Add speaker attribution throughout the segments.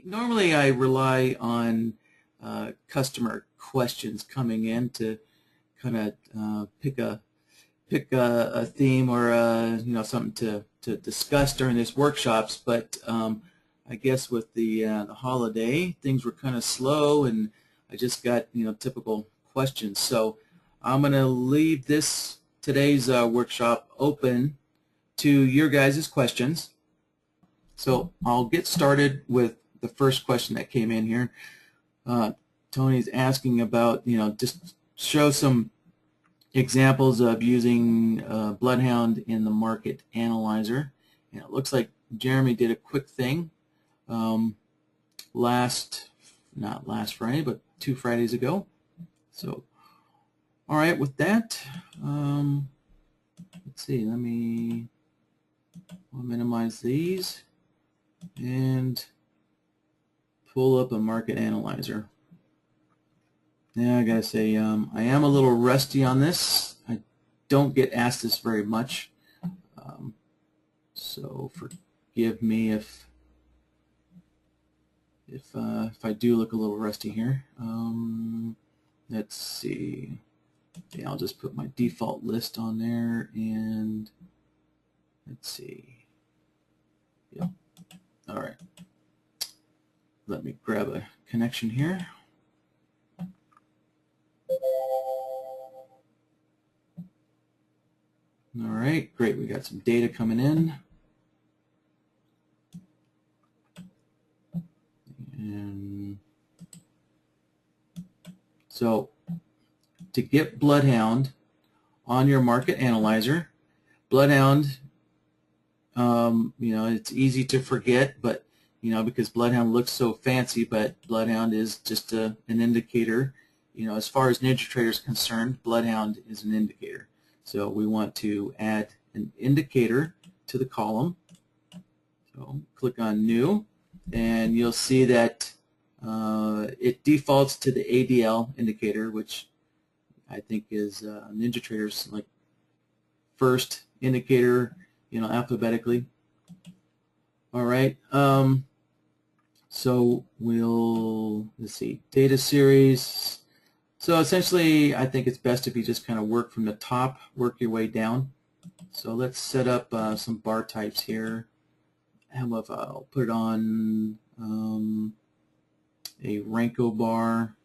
Speaker 1: Normally I rely on customer questions coming in to kind of pick a theme or something to discuss during these workshops, but I guess with the holiday, things were kind of slow, and I just got typical questions. So I'm going to leave today's workshop open to your guys' questions. So I'll get started with the first question that came in here. Tony's asking about just show some examples of using Bloodhound in the market analyzer. And it looks like Jeremy did a quick thing not last Friday, but 2 Fridays ago. So, all right, with that, let's see. I'll minimize these and pull up a market analyzer. Now I gotta say, I am a little rusty on this. I don't get asked this very much, so forgive me if I do look a little rusty here. Let's see. Okay, I'll just put my default list on there, and let's see. Yep. All right. Let me grab a connection here. All right, great. We got some data coming in. And so to get Bloodhound on your market analyzer, Bloodhound, it's easy to forget, but because Bloodhound looks so fancy, but Bloodhound is just an indicator. As far as NinjaTrader is concerned, Bloodhound is an indicator. So we want to add an indicator to the column. So click on New, and you'll see that it defaults to the ADL indicator, which I think is NinjaTrader's first indicator, alphabetically. All right. So let's see, data series. So essentially, I think it's best if you just kind of work from the top, work your way down. So let's set up some bar types here. How about if I'll put it on a Renko bar,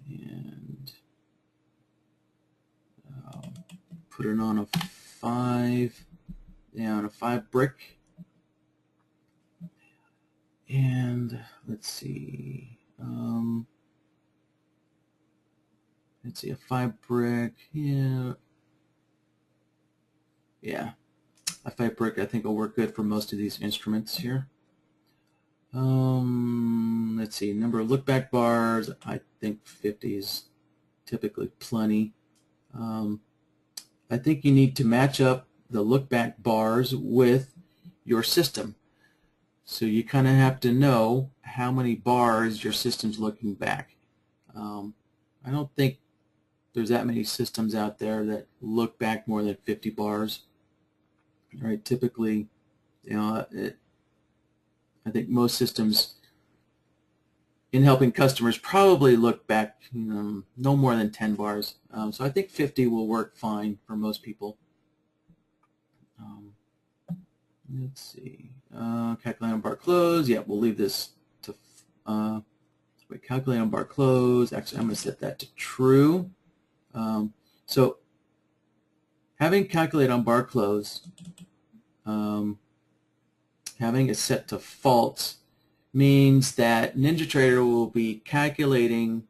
Speaker 1: and I'll put it on a 5, down a 5 brick. And let's see, a 5 brick, yeah, a 5 brick I think will work good for most of these instruments here. Let's see, number of look back bars, I think 50 is typically plenty. I think you need to match up the look back bars with your system. So you kind of have to know how many bars your system's looking back. I don't think there's that many systems out there that look back more than 50 bars. Right? Typically, I think most systems in helping customers probably look back no more than 10 bars. So I think 50 will work fine for most people. Let's see. Calculate on bar close. Yeah, we'll leave this to calculate on bar close. Actually, I'm going to set that to true. So having calculate on bar close, having it set to false means that NinjaTrader will be calculating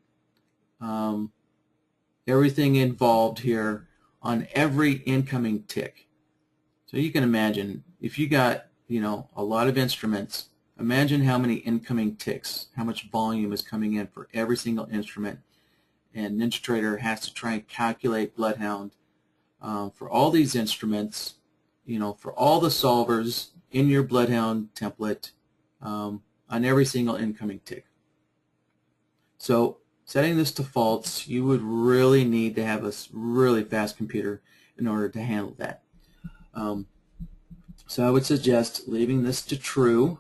Speaker 1: everything involved here on every incoming tick. So you can imagine if you got a lot of instruments, imagine how many incoming ticks, how much volume is coming in for every single instrument, and NinjaTrader has to try and calculate Bloodhound for all these instruments, for all the solvers in your Bloodhound template on every single incoming tick. So setting this to false, you would really need to have a really fast computer in order to handle that. So I would suggest leaving this to true.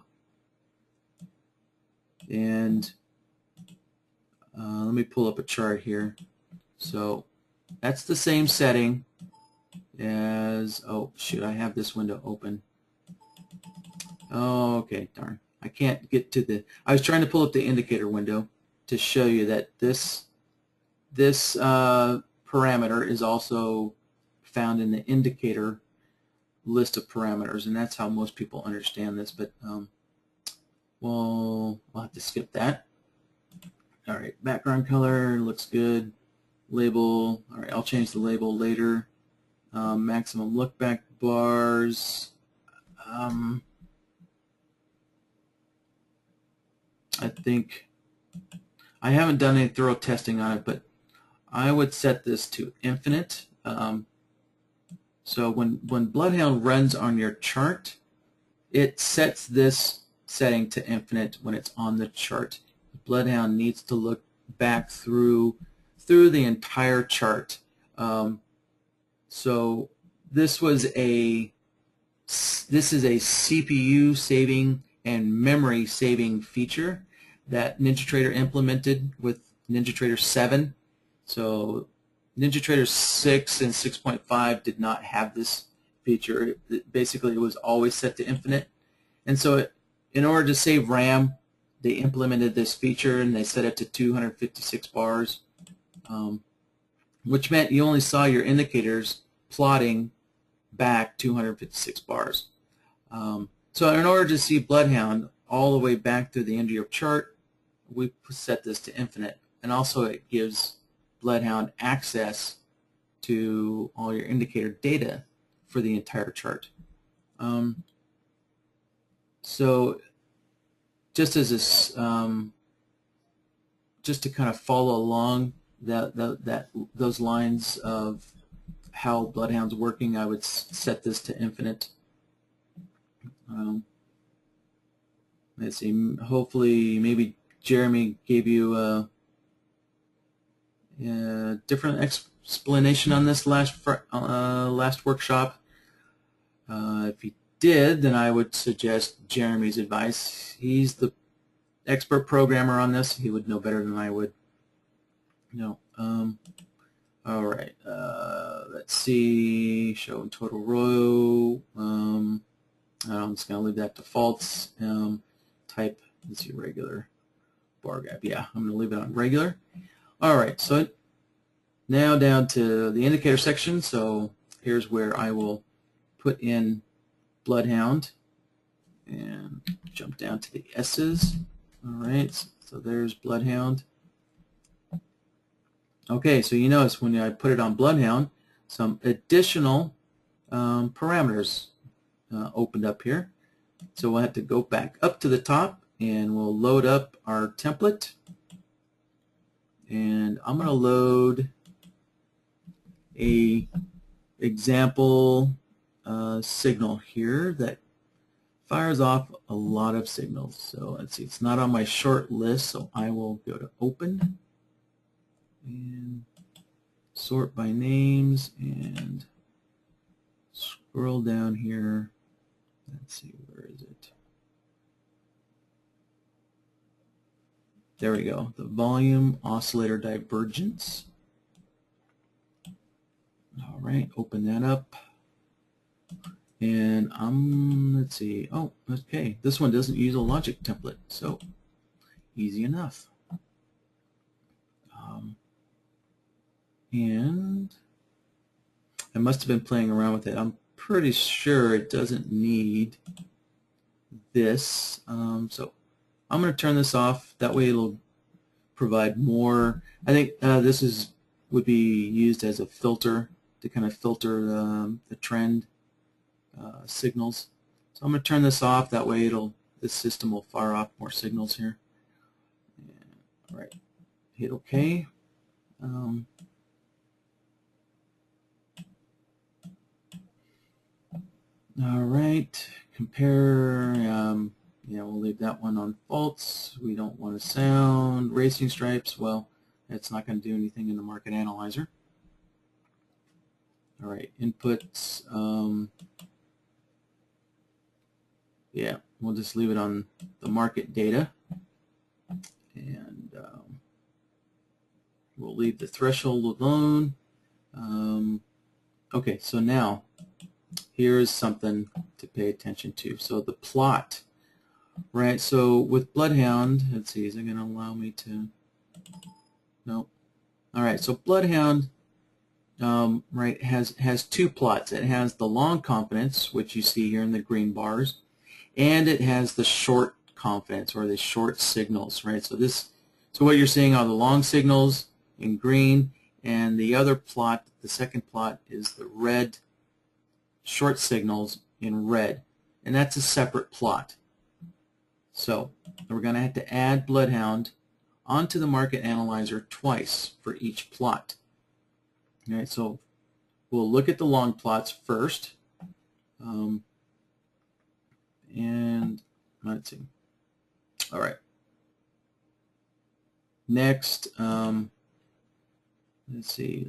Speaker 1: And let me pull up a chart here. So that's the same setting as, oh shoot, I have this window open. Oh, okay, darn. I can't get to the, I was trying to pull up the indicator window to show you that this parameter is also found in the indicator list of parameters, and that's how most people understand this, but we'll have to skip that. All right, background color looks good. Label, all right, I'll change the label later. Maximum look back bars. I think I haven't done any thorough testing on it, but I would set this to infinite. So when Bloodhound runs on your chart, it sets this setting to infinite when it's on the chart. Bloodhound needs to look back through the entire chart. So this is a CPU saving and memory saving feature that NinjaTrader implemented with NinjaTrader 7. So NinjaTrader 6 and 6.5 did not have this feature. Basically, it was always set to infinite. And so in order to save RAM, they implemented this feature and they set it to 256 bars, which meant you only saw your indicators plotting back 256 bars. So in order to see Bloodhound all the way back through the end of your chart, we set this to infinite. And also it gives Bloodhound access to all your indicator data for the entire chart. So just as this, just to kind of follow along those lines of how Bloodhound's working, I would set this to infinite. Let's see. Hopefully, maybe Jeremy gave you a different explanation on this last workshop. If he did, then I would suggest Jeremy's advice. He's the expert programmer on this. He would know better than I would. No. All right. Let's see. Show total row. I'm just going to leave that to false. Type. Let's see, regular bar gap. Yeah, I'm going to leave it on regular. All right. So now down to the indicator section. So here's where I will put in Bloodhound and jump down to the S's. All right. So there's Bloodhound. Okay, so you notice when I put it on Bloodhound, some additional parameters opened up here. So we'll have to go back up to the top and we'll load up our template. And I'm going to load a example signal here that fires off a lot of signals. So let's see, it's not on my short list, so I will go to Open and sort by names and scroll down here. Let's see, where is it? There we go, the volume oscillator divergence. All right, open that up. And let's see, oh, okay, this one doesn't use a logic template, so easy enough. And I must have been playing around with it. I'm pretty sure it doesn't need this. So I'm going to turn this off. That way it'll provide more. I think this would be used as a filter to kind of filter the trend signals. So I'm going to turn this off. That way this system will fire off more signals here. And, all right, hit OK. All right, compare, yeah, we'll leave that one on false. We don't want a sound. Racing stripes, well, it's not going to do anything in the market analyzer. All right, inputs, yeah, we'll just leave it on the market data. And we'll leave the threshold alone. Okay, so now here's something to pay attention to. So the plot, right? So with Bloodhound, let's see, is it going to allow me to? Nope. All right, so Bloodhound, right, has two plots. It has the long confidence, which you see here in the green bars, and it has the short confidence, or the short signals, right? So what you're seeing are the long signals in green, and the other plot, the second plot, is the red short signals in red, and that's a separate plot. So we're going to have to add Bloodhound onto the market analyzer twice for each plot. All right, so we'll look at the long plots first, and let's see. All right. Next, let's see.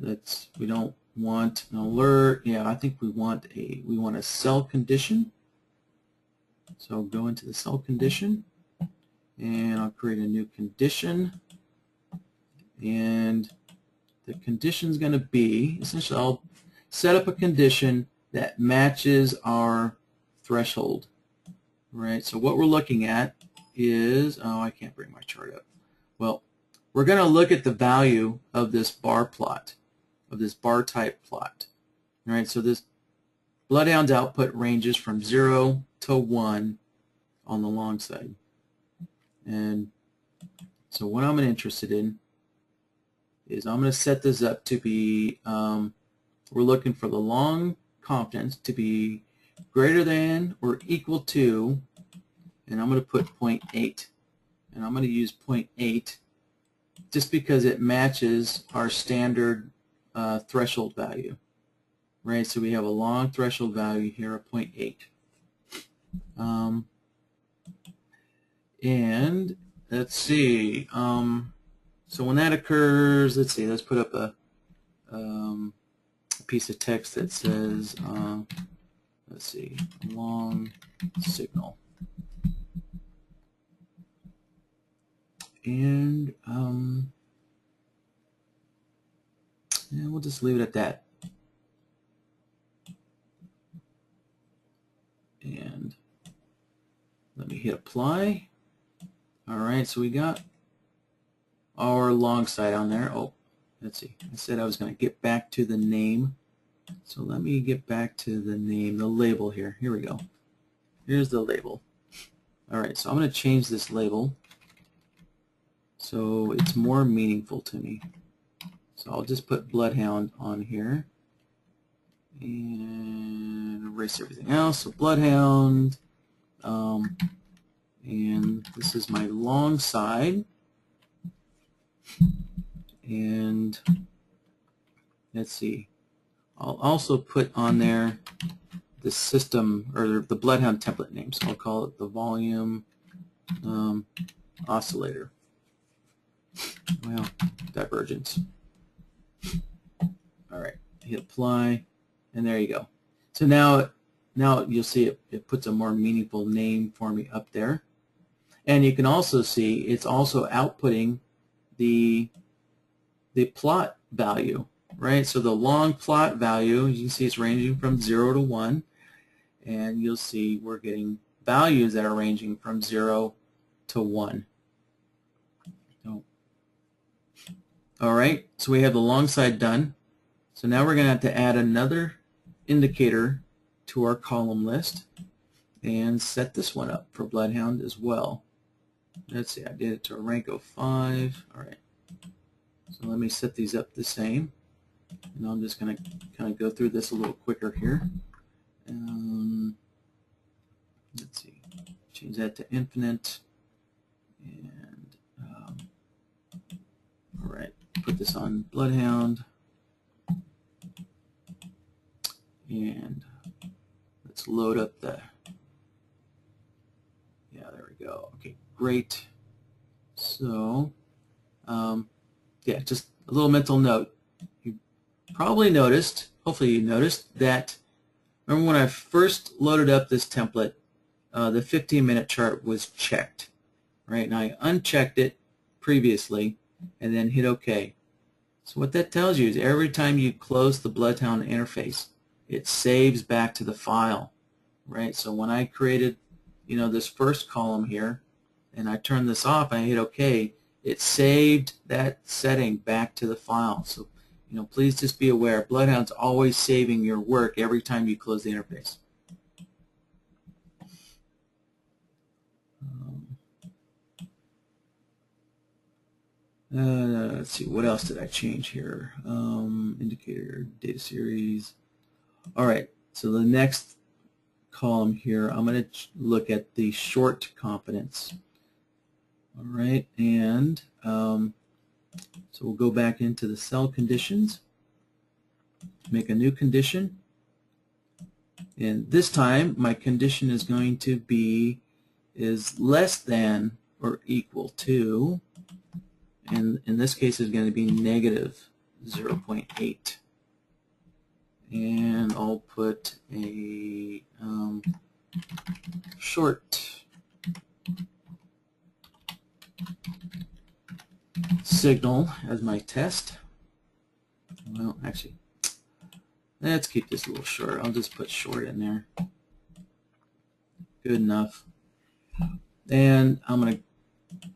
Speaker 1: We don't want an alert. Yeah, I think we want a cell condition. So go into the cell condition, and I'll create a new condition. And the condition is going to be, essentially, I'll set up a condition that matches our threshold. Right. So what we're looking at is, oh, I can't bring my chart up. Well, we're going to look at the value of this bar plot, of this bar type plot. All right, so this Bloodhound's output ranges from 0 to 1 on the long side. And so what I'm interested in is I'm going to set this up to be, we're looking for the long confidence to be greater than or equal to, and I'm going to put 0.8. And I'm going to use 0.8 just because it matches our standard threshold value. Right, so we have a long threshold value here of 0.8. And let's see, so when that occurs, let's see, let's put up a piece of text that says, let's see, long signal. And yeah, we'll just leave it at that. And let me hit apply. All right, so we got our long side on there. Oh, let's see. I said I was going to get back to the name. So let me get back to the name, the label here. Here we go. Here's the label. All right, so I'm going to change this label so it's more meaningful to me. So I'll just put Bloodhound on here and erase everything else. So Bloodhound, and this is my long side. And let's see, I'll also put on there the system, or the Bloodhound template name. So I'll call it the volume oscillator. Well, divergence. All right, hit apply, and there you go. So now you'll see it puts a more meaningful name for me up there. And you can also see it's also outputting the plot value, right? So the long plot value, you can see it's ranging from 0 to 1, and you'll see we're getting values that are ranging from 0 to 1. So, all right, so we have the long side done. So now we're going to have to add another indicator to our column list and set this one up for Bloodhound as well. Let's see, I did it to a rank of 5. All right. So let me set these up the same. And I'm just going to kind of go through this a little quicker here. Let's see, change that to infinite. And all right, put this on Bloodhound. And let's load up the, yeah, there we go. Okay, great. So, yeah, just a little mental note. You probably noticed, hopefully you noticed, that remember when I first loaded up this template, the 15-minute chart was checked, right? And I unchecked it previously and then hit OK. So what that tells you is every time you close the Bloodhound interface, it saves back to the file, right? So when I created, this first column here, and I turn this off, and I hit OK, it saved that setting back to the file. So, please just be aware, Bloodhound's always saving your work every time you close the interface. Let's see, what else did I change here? Indicator, data series. All right, so the next column here, I'm going to look at the short confidence. All right, and so we'll go back into the cell conditions, make a new condition, and this time my condition is going to be is less than or equal to, and in this case is going to be negative 0.8. And I'll put a short signal as my test. Well, actually, let's keep this a little short. I'll just put short in there. Good enough. And I'm going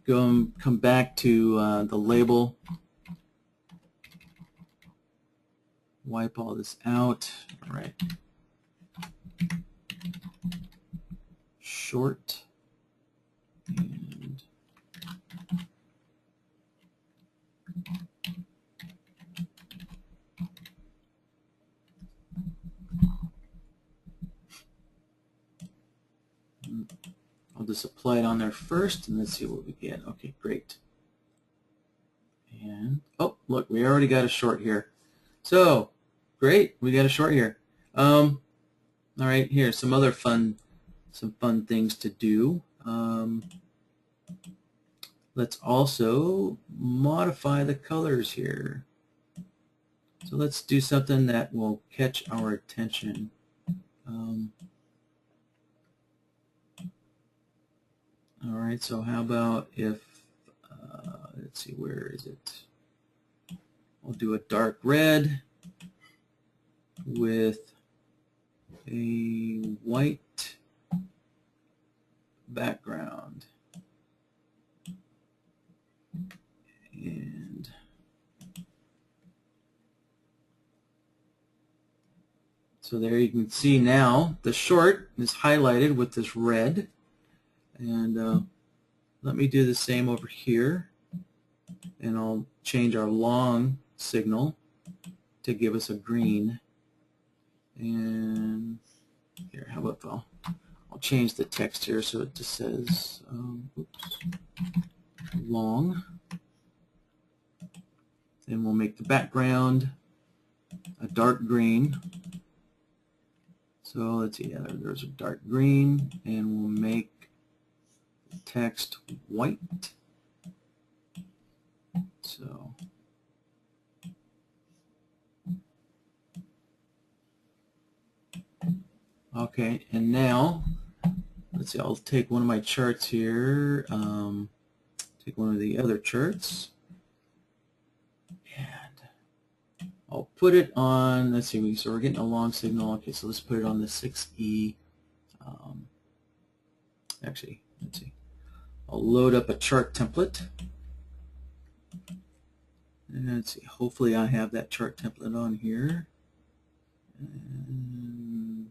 Speaker 1: to come back to the label. Wipe all this out. All right. Short. And I'll just apply it on there first, and let's see what we get. Okay, great. And, oh, look, we already got a short here. So, great, we got a short here. All right, here, some other fun things to do. Let's also modify the colors here. So let's do something that will catch our attention. All right, so how about if, let's see, where is it? I'll do a dark red with a white background. And so there you can see now the short is highlighted with this red. And let me do the same over here, and I'll change our long signal to give us a green. And here, how about I'll change the text here so it just says oops, long. Then we'll make the background a dark green. So let's see, there's a dark green, and we'll make text white. So okay, and now let's see, I'll take one of my charts here, take one of the other charts, and I'll put it on, let's see, so we're getting a long signal. Okay, so let's put it on the 6E. Actually, let's see, I'll load up a chart template. And let's see, hopefully I have that chart template on here. And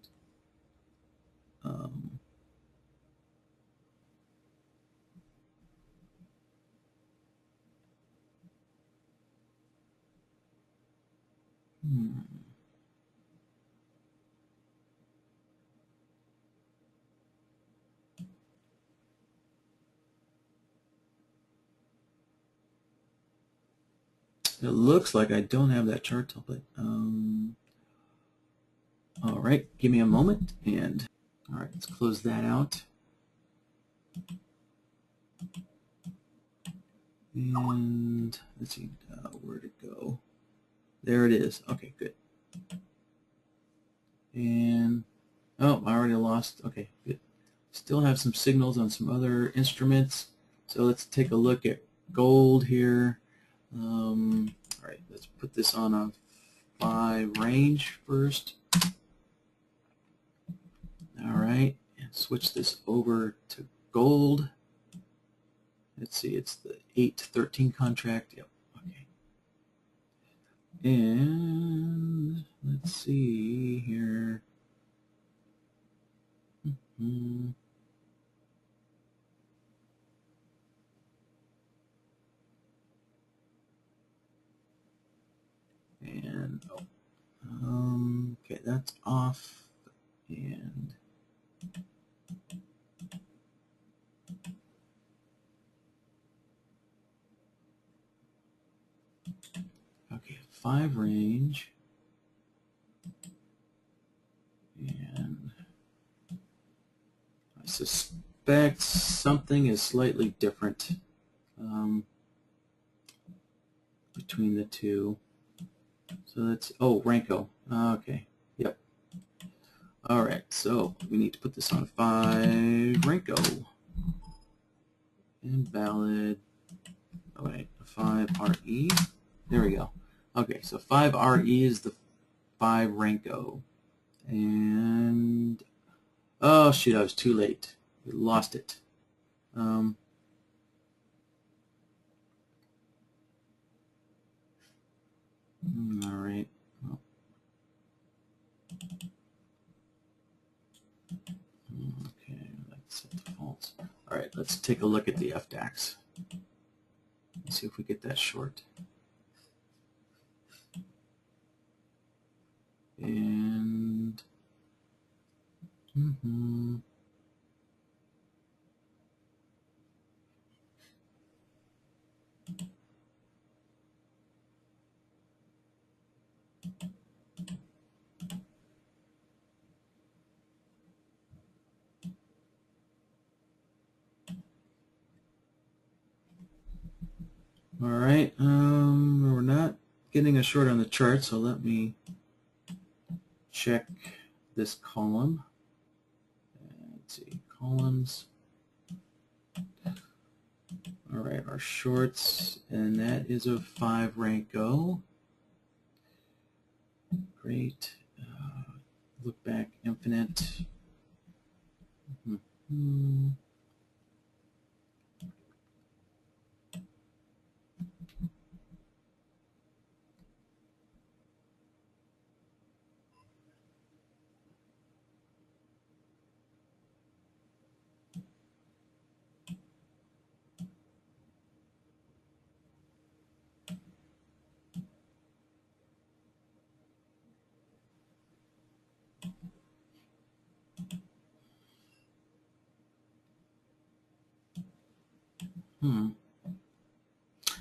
Speaker 1: it looks like I don't have that chart template. All right, give me a moment, and all right, let's close that out. And let's see, where'd it go? There it is. Okay, good. And oh, I already lost. Okay, good. Still have some signals on some other instruments. So let's take a look at gold here. All right, let's put this on a 5 range first. All right, and switch this over to gold. Let's see, it's the 8-13 contract. Yep. Okay. And let's see here. And okay, that's off. And okay, 5 range. And I suspect something is slightly different between the two. So that's, oh, Ranko. Okay, yep. All right, so we need to put this on 5 Ranko. Invalid. Oh, wait, 5 RE. There we go. Okay, so 5 RE is the 5 Ranko. And, oh, shoot, I was too late. We lost it. All right. Well, okay, that's set defaults. All right, let's take a look at the FDAX. Let's see if we get that short. And all right, we're not getting a short on the chart, so let me check this column. Let's see, columns. All right, our shorts, and that is a 5 Ranko. Great. Look back, infinite.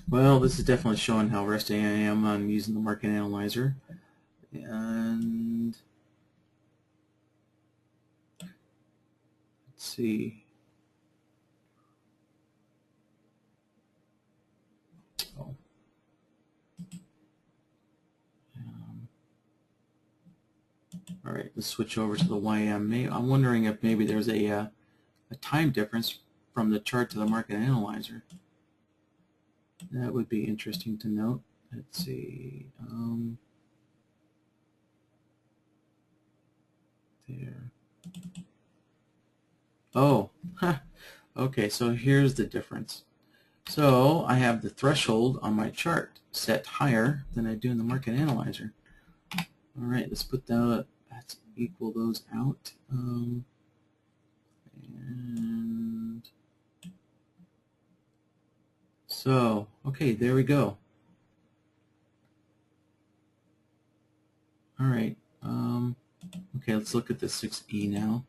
Speaker 1: Well, this is definitely showing how rusty I am on using the market analyzer. And let's see. Oh. All right, let's switch over to the YM. I'm wondering if maybe there's a time difference from the chart to the market analyzer. That would be interesting to note. Let's see. There. Oh, okay, so here's the difference. So I have the threshold on my chart set higher than I do in the market analyzer. All right, let's put that, let's equal those out. And so, okay, there we go. All right, okay, let's look at the 6E now.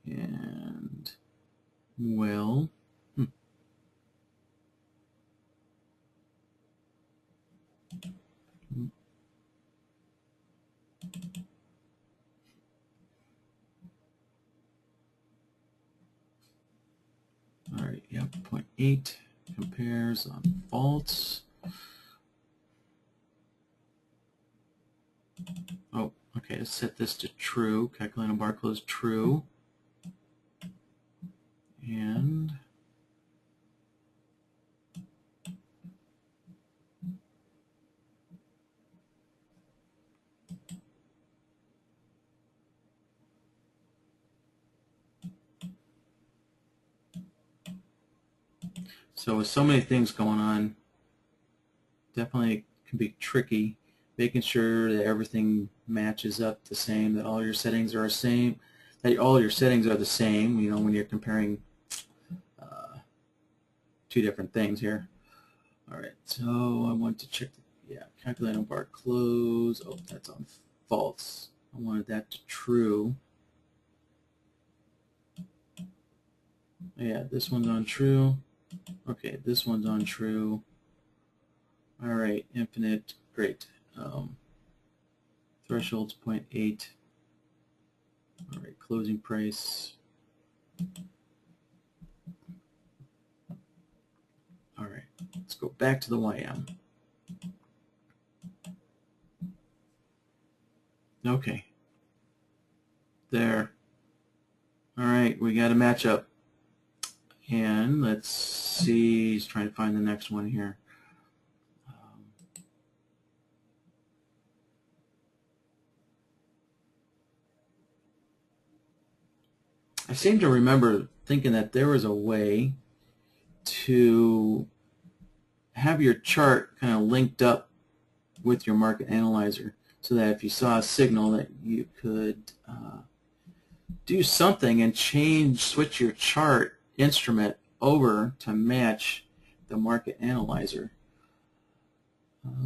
Speaker 1: And, well, all right, yep, 0.8 compares on false. Oh, okay, let's set this to true. Calculating bar close true. And so with so many things going on, definitely can be tricky, making sure that everything matches up the same, that all your settings are the same, that all your settings are the same, you know, when you're comparing two different things here. All right, so I want to check, calculate on bar close. Oh, that's on false. I wanted that to true. Yeah, this one's on true. Okay, this one's on true. All right, infinite, great. Threshold's 0.8. All right, closing price. All right, let's go back to the YM. Okay. There. All right, we got a matchup. And let's see, he's trying to find the next one here. I seem to remember thinking that there was a way to have your chart kind of linked up with your market analyzer so that if you saw a signal that you could do something and switch your chart instrument over to match the market analyzer. Let's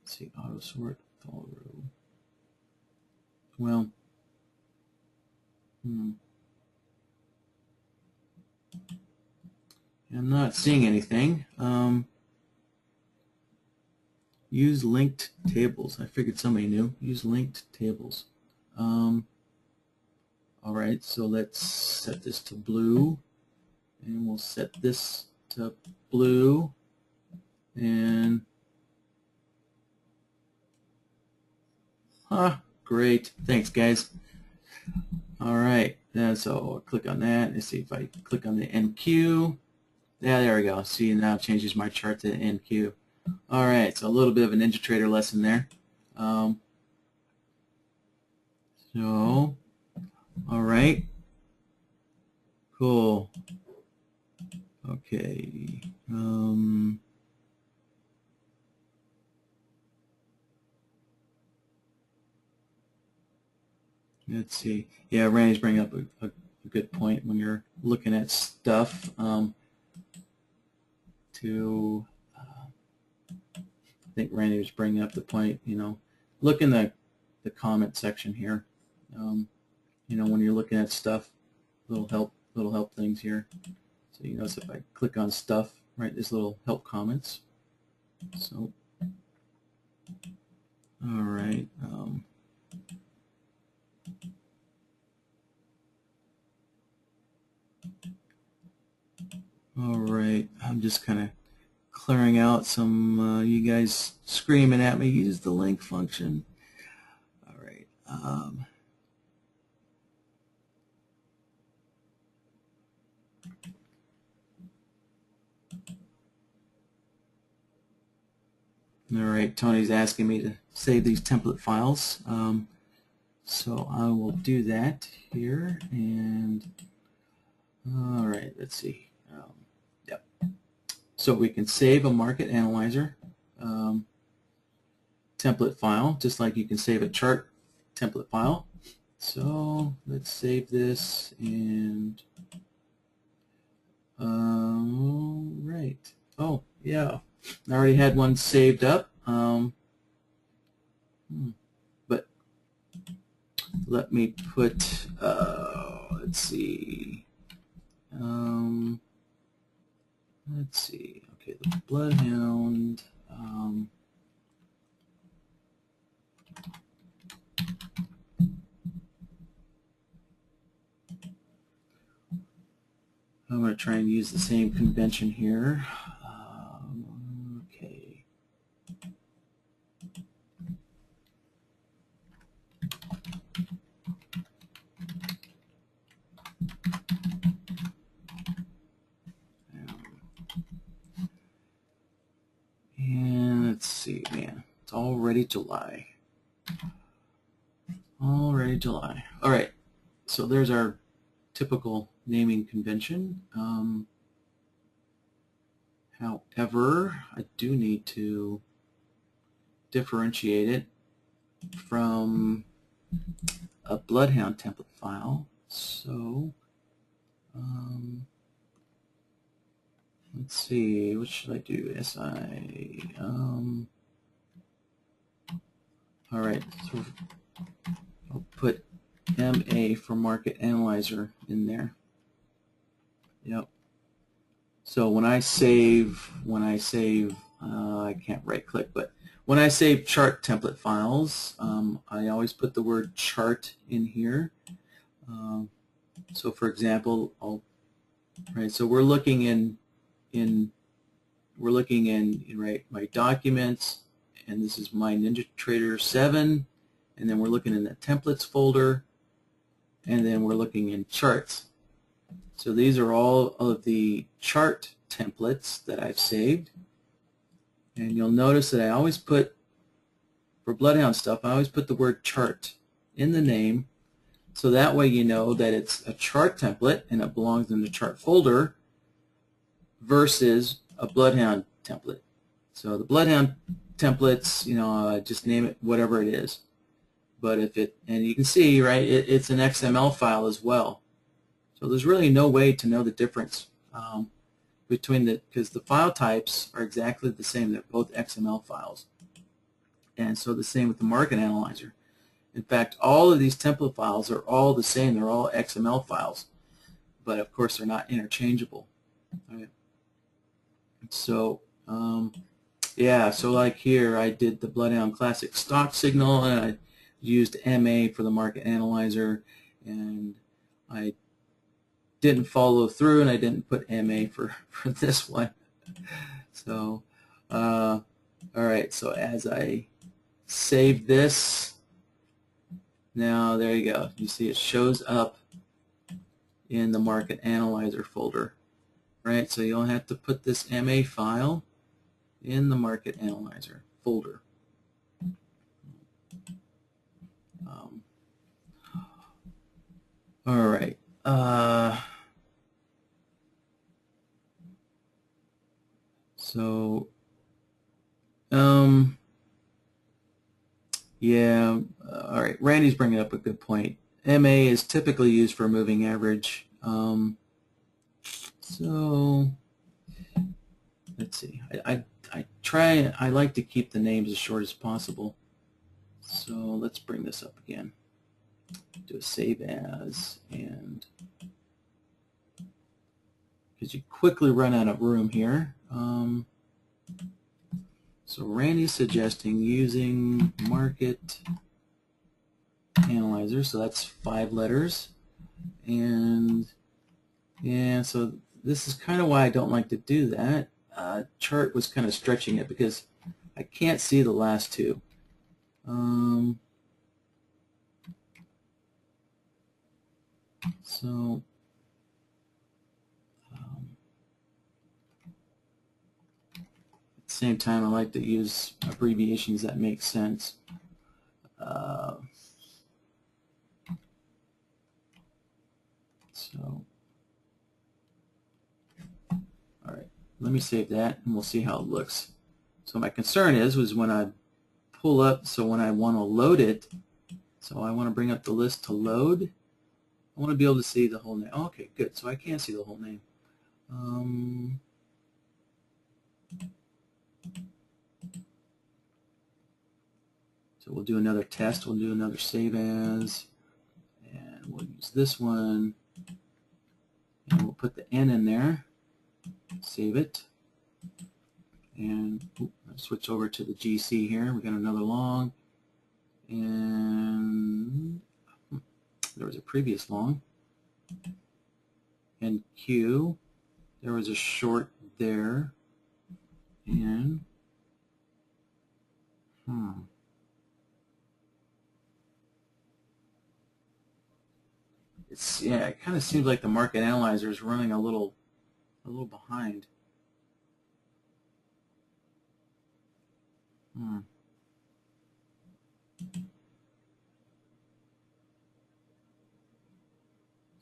Speaker 1: see, auto sort, follow row. Well, I'm not seeing anything. Use linked tables. I figured somebody knew. Use linked tables. All right, so let's set this to blue, and we'll set this to blue, and great. Thanks, guys. All right, so I'll click on that. Let's see if I click on the NQ. Yeah, there we go. See, now it changes my chart to NQ. All right, so a little bit of a NinjaTrader lesson there. So, all right, cool. Okay. Let's see. Yeah, Randy's bringing up a good point when you're looking at stuff. I think Randy was bringing up the point, you know, look in the comment section here. You know, when you're looking at stuff, little help things here. So you notice if I click on stuff, right, there's little help comments. So, all right. All right, I'm just kind of clearing out some you guys screaming at me, use the link function. All right. All right, Tony's asking me to save these template files. So I will do that here, and all right, let's see. Yep. So we can save a market analyzer template file, just like you can save a chart template file. So let's save this, and right. Oh yeah, I already had one saved up. But let me put. Let's see. Let's see. Okay, the Bloodhound. I'm going to try and use the same convention here. Okay. Already July. Already July. All right. So there's our typical naming convention. However, I do need to differentiate it from a Bloodhound template file. So let's see, what should I do? SI. All right, so I'll put MA for Market Analyzer in there. Yep. So when I save, I can't right-click, but when I save chart template files, I always put the word chart in here. So for example, so we're looking in my documents, and this is my NinjaTrader 7, and then we're looking in the templates folder, and then we're looking in charts. So these are all of the chart templates that I've saved, and you'll notice that I always put, for Bloodhound stuff, I always put the word chart in the name, so that way you know that it's a chart template and it belongs in the chart folder versus a Bloodhound template. So the Bloodhound templates, just name it whatever it is. But if it, and you can see, right, it's an XML file as well. So there's really no way to know the difference between because the file types are exactly the same. They're both XML files. And so the same with the Market Analyzer. In fact, all of these template files are all the same. They're all XML files. But of course, they're not interchangeable. Right? So, yeah, so like here, I did the Bloodhound Classic stock signal, and I used MA for the Market Analyzer, and I didn't follow through, and I didn't put MA for this one. So, all right, so as I save this, now there you go. You see it shows up in the Market Analyzer folder, right? So you'll have to put this MA file in the Market Analyzer folder. All right. So, yeah, all right. Randy's bringing up a good point. MA is typically used for moving average. So, let's see. I like to keep the names as short as possible. So let's bring this up again. Do a save as, and because you quickly run out of room here. So Randy's suggesting using Market Analyzer, so that's 5 letters, and yeah, so this is kind of why I don't like to do that. Chart was kind of stretching it because I can't see the last two. So at the same time, I like to use abbreviations that make sense. So, all right, let me save that, and we'll see how it looks. So my concern was when I pull up, so when I want to load it, so I want to bring up the list to load, I want to be able to see the whole name. Oh, okay, good. So I can see the whole name. So we'll do another test. We'll do another save as, and we'll use this one, and we'll put the N in there. Save it, and I'll switch over to the GC here. We got another long, and there was a previous long, and Q, there was a short there, and yeah, it kind of seems like the Market Analyzer is running a little behind.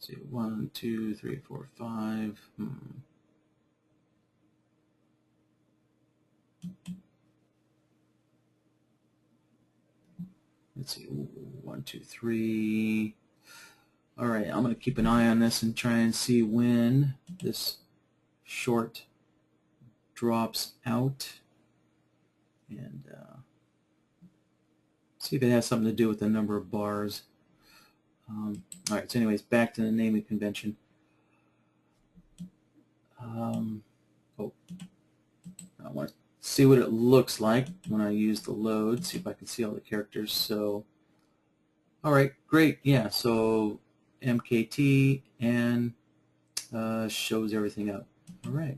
Speaker 1: see, 1, 2, 3, 4, 5. Let's see, 1, 2, 3. All right, I'm going to keep an eye on this and try and see when this short drops out, and see if it has something to do with the number of bars. All right, so anyways, back to the naming convention. Oh, I want to see what it looks like when I use the load, see if I can see all the characters. So, all right, great, yeah, so MKT and shows everything up. All right,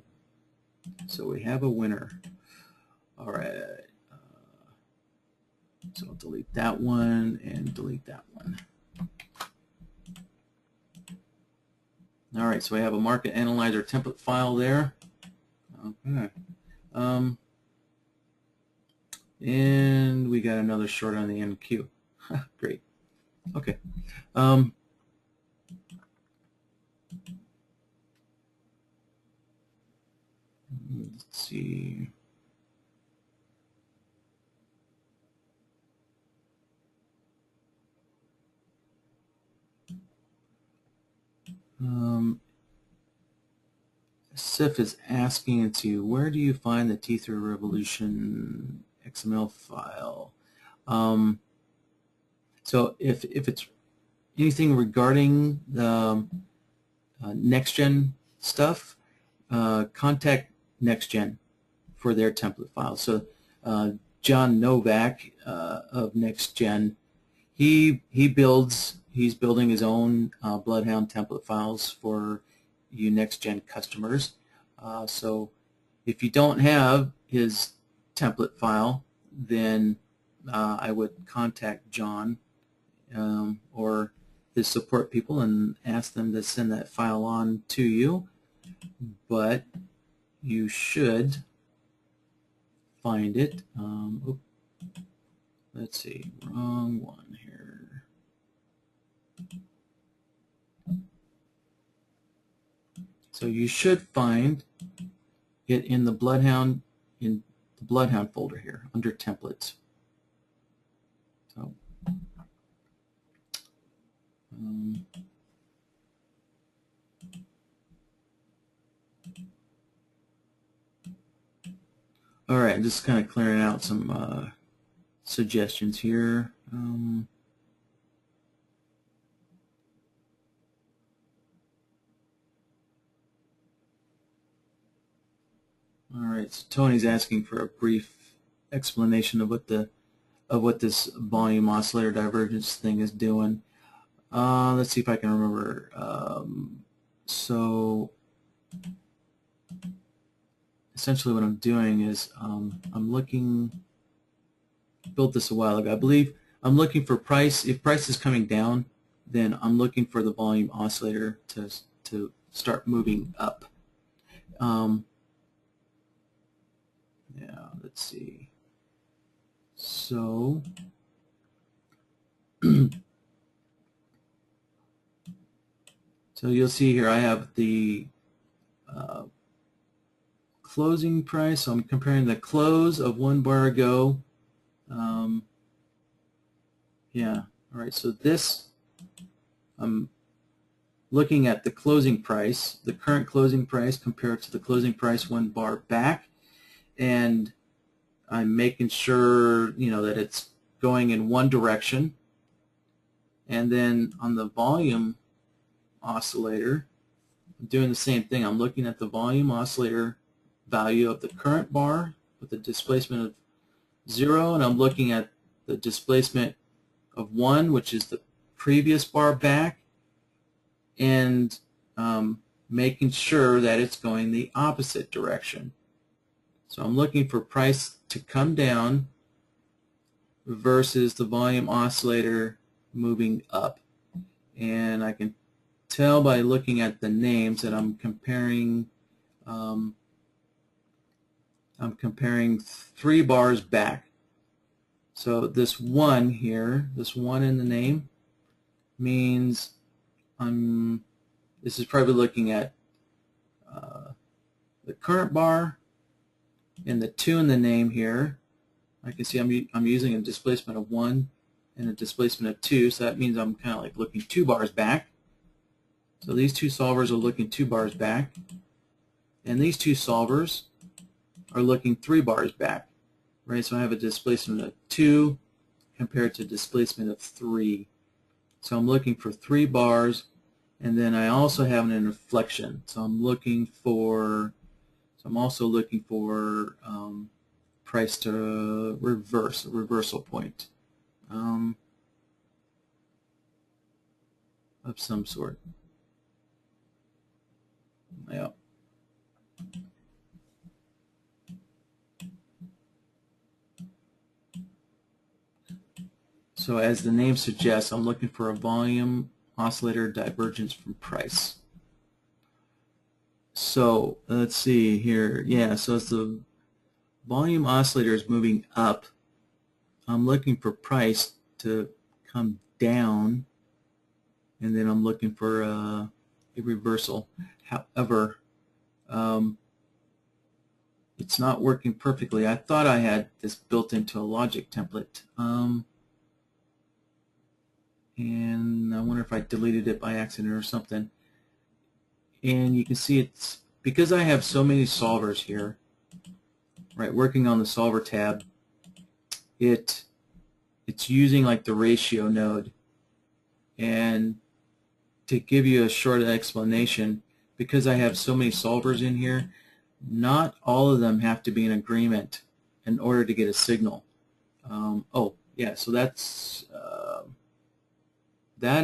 Speaker 1: so we have a winner. All right, so I'll delete that one and delete that one. All right, so we have a market analyzer template file there. Okay. And we got another short on the NQ. Great. Okay. Let's see. Sif is asking into where do you find the T3 Revolution XML file? So if it's anything regarding the NextGen stuff, contact NextGen for their template file. So John Novak of NextGen, he's building his own Bloodhound template files for you NextGen customers. So if you don't have his template file, then I would contact John or his support people and ask them to send that file on to you. But you should find it. Let's see, wrong one here. So you should find it in the Bloodhound folder here under templates. So all right, I'm just kind of clearing out some suggestions here. All right, so Tony's asking for a brief explanation of what this volume oscillator divergence thing is doing. Let's see if I can remember. So essentially what I'm doing is I'm looking, built this a while ago, I believe. I'm looking for price. If price is coming down, then I'm looking for the volume oscillator to start moving up. Yeah, let's see. So so you'll see here I have the closing price. So I'm comparing the close of 1 bar ago. Yeah, all right, so this, I'm looking at the closing price, the current closing price compared to the closing price 1 bar back, and I'm making sure, you know, that it's going in one direction. And then on the volume oscillator, I'm doing the same thing. I'm looking at the volume oscillator value of the current bar with a displacement of 0, and I'm looking at the displacement of 1, which is the previous bar back, and making sure that it's going the opposite direction. So I'm looking for price to come down versus the volume oscillator moving up. And I can tell by looking at the names that I'm comparing 3 bars back. So this 1 here, this 1 in the name, means I'm This is probably looking at the current bar and the 2 in the name here. I can see I'm using a displacement of 1 and a displacement of 2, so that means I'm kind of like looking 2 bars back. So these 2 solvers are looking 2 bars back, and these 2 solvers are looking 3 bars back, right? So I have a displacement of 2 compared to displacement of 3. So I'm looking for 3 bars, and then I also have an inflection. So I'm looking for, also looking for price to reverse, a reversal point of some sort. Yeah. So as the name suggests, I'm looking for a volume oscillator divergence from price. So let's see here. Yeah, so as the volume oscillator is moving up, I'm looking for price to come down, and then I'm looking for a reversal. However, it's not working perfectly. I thought I had this built into a logic template, and I wonder if I deleted it by accident or something. And you can see it's because I have so many solvers here, right, working on the solver tab, it's using like the ratio node. And to give you a short explanation, because I have so many solvers in here, not all of them have to be in agreement in order to get a signal. Oh yeah, so that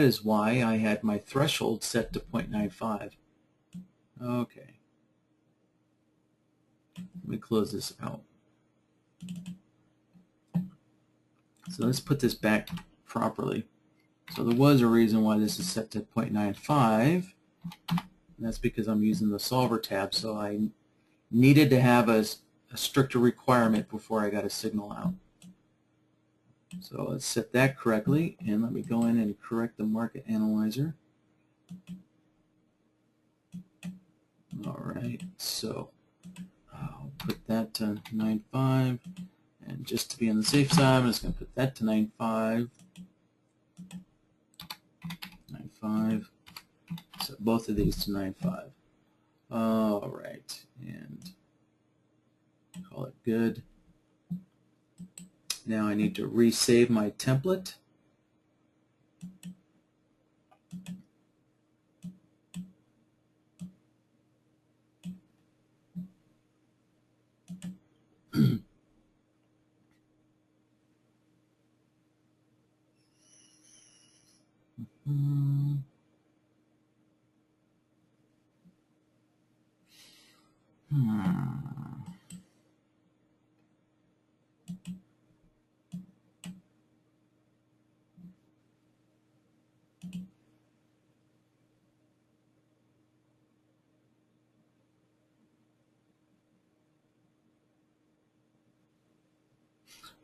Speaker 1: is why I had my threshold set to 0.95. Okay, let me close this out. So let's put this back properly. So there was a reason why this is set to 0.95. And that's because I'm using the solver tab, so I needed to have a stricter requirement before I got a signal out. So let's set that correctly, and let me go in and correct the market analyzer. Alright, so I'll put that to 9.5, and just to be on the safe side, I'm just going to put that to 9.5. 9.5. Set both of these to 9.5. Alright, and call it good. Now I need to resave my template.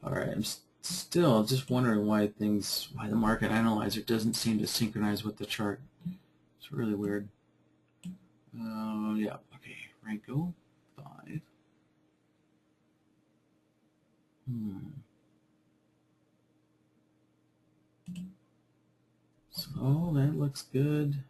Speaker 1: All right, I'm still just wondering why the market analyzer doesn't seem to synchronize with the chart. It's really weird. Yeah, okay, Ranko 5. So that looks good.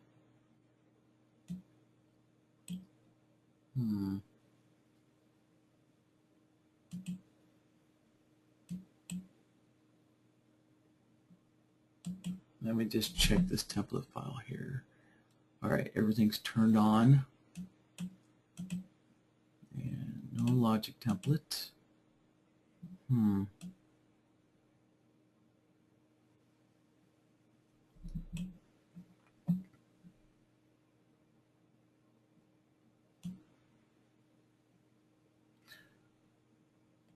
Speaker 1: Let me just check this template file here. All right, everything's turned on. And no logic template.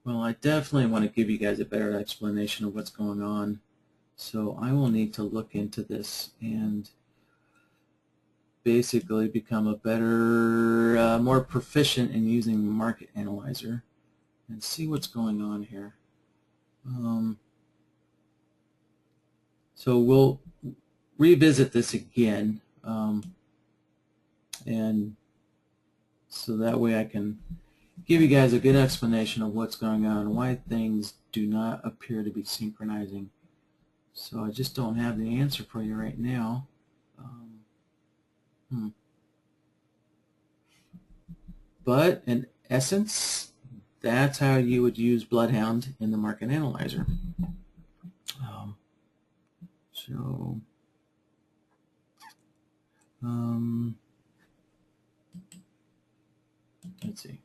Speaker 1: Well, I definitely want to give you guys a better explanation of what's going on. So I will need to look into this and basically become a better, more proficient in using the market analyzer and see what's going on here. So we'll revisit this again. And so that way I can give you guys a good explanation of what's going on and why things do not appear to be synchronizing. So I just don't have the answer for you right now. But in essence, that's how you would use Bloodhound in the market analyzer. Let's see.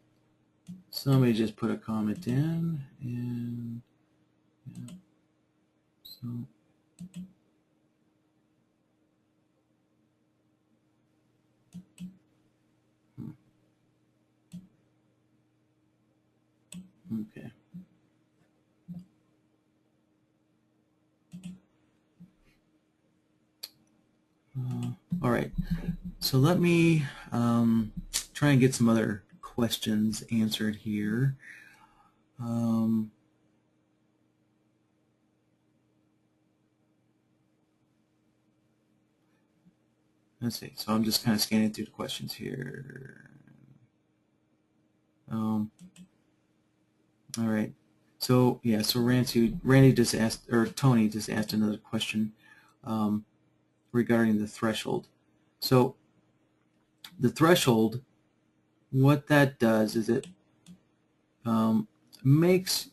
Speaker 1: Somebody just put a comment in, and yeah, so okay. All right. So let me try and get some other questions answered here. Let's see. So I'm just kind of scanning through the questions here. All right. So yeah. So Randy just asked, or Tony just asked another question regarding the threshold. So the threshold, what that does is it makes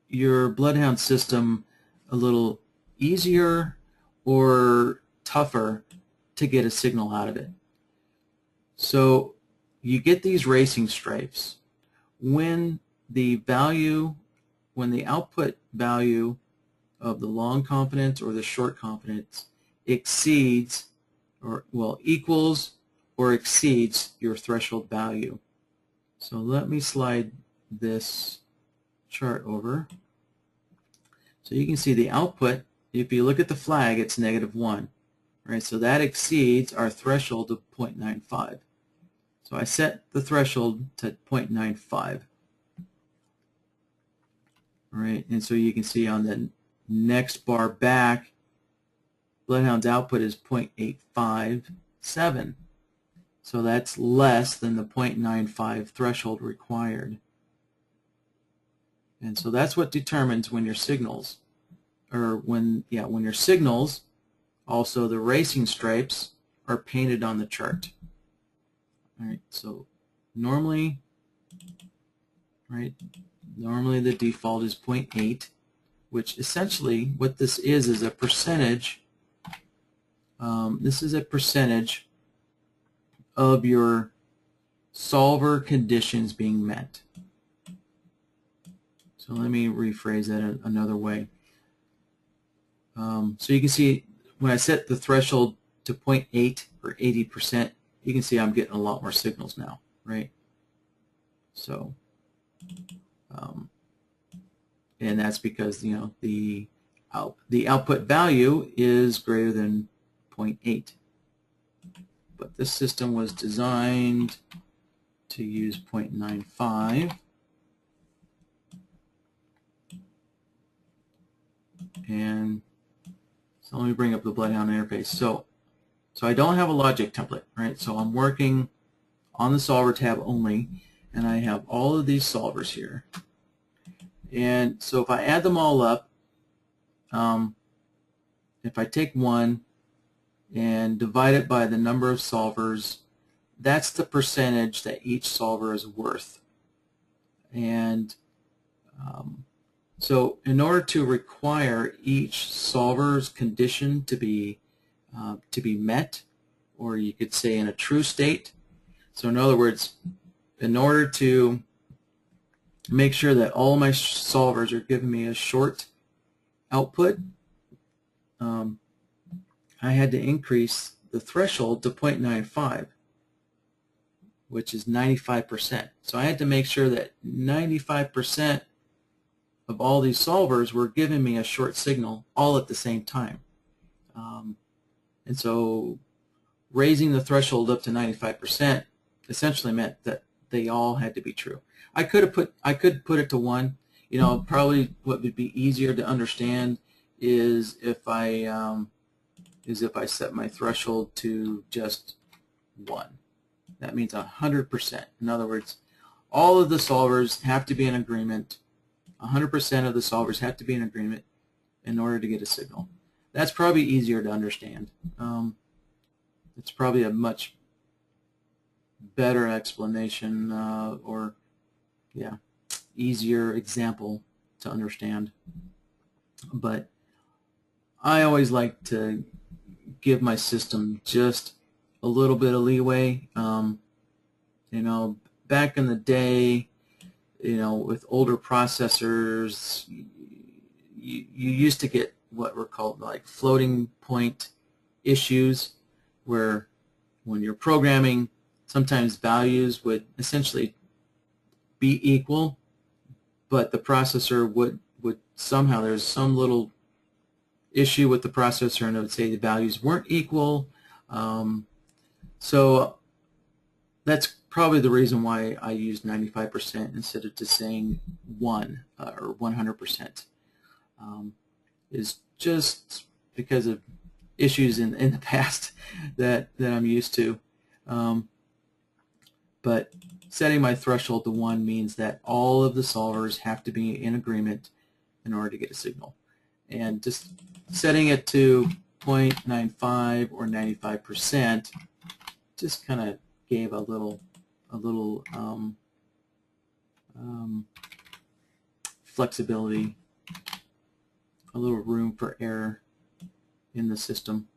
Speaker 1: your Bloodhound system a little easier or tougher to get a signal out of it. So you get these racing stripes when the output value of the long confidence or the short confidence exceeds, or well, equals or exceeds your threshold value. So let me slide this chart over. So you can see the output, if you look at the flag, it's -1. Right? So that exceeds our threshold of 0.95. So I set the threshold to 0.95. All right, and so you can see on the next bar back, Bloodhound's output is 0.857. So that's less than the 0.95 threshold required. And so that's what determines when your signals, or when your signals, also the racing stripes, are painted on the chart. All right, so normally the default is 0.8, which essentially what this is a percentage. This is a percentage of your solver conditions being met. So let me rephrase that another way. So you can see when I set the threshold to 0.8 or 80%, you can see I'm getting a lot more signals now, right? So, and that's because the output value is greater than 0.8. But this system was designed to use 0.95. And so let me bring up the Bloodhound interface. So I don't have a logic template, right? So I'm working on the solver tab only, and I have all of these solvers here. And so if I add them all up, if I take one and divide it by the number of solvers, that's the percentage that each solver is worth. And so in order to require each solver's condition to be met, or you could say in a true state, so in other words, in order to make sure that all my solvers are giving me a short output, I had to increase the threshold to 0.95, which is 95%. So I had to make sure that 95% of all these solvers were giving me a short signal all at the same time. And so raising the threshold up to 95% essentially meant that they all had to be true. I could put it to 1. Probably what would be easier to understand is if I set my threshold to just 1. that means 100%. In other words, all of the solvers have to be in agreement. 100% of the solvers have to be in agreement in order to get a signal. That's probably easier to understand. It's probably a much better explanation or easier example to understand. But I always like to give my system just a little bit of leeway. You know, back in the day, you know, with older processors, you used to get what were called like floating point issues, where when you're programming, sometimes values would essentially be equal, but the processor would somehow, there's some little issue with the processor and it would say the values weren't equal. So that's probably the reason why I use 95% instead of just saying 1 or 100%. Is just because of issues in the past that I'm used to. But setting my threshold to 1 means that all of the solvers have to be in agreement in order to get a signal. And just setting it to 0.95 or 95% just kind of gave a little flexibility, a little room for error in the system.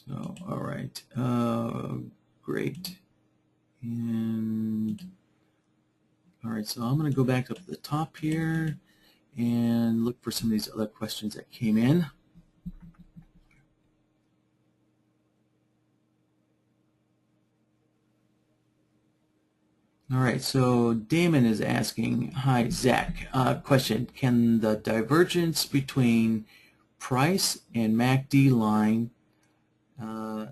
Speaker 1: So, all right, great. And all right, so I'm going to go back up to the top here and look for some of these other questions that came in. All right, so Damon is asking, hi, Zach, question, can the divergence between price and MACD line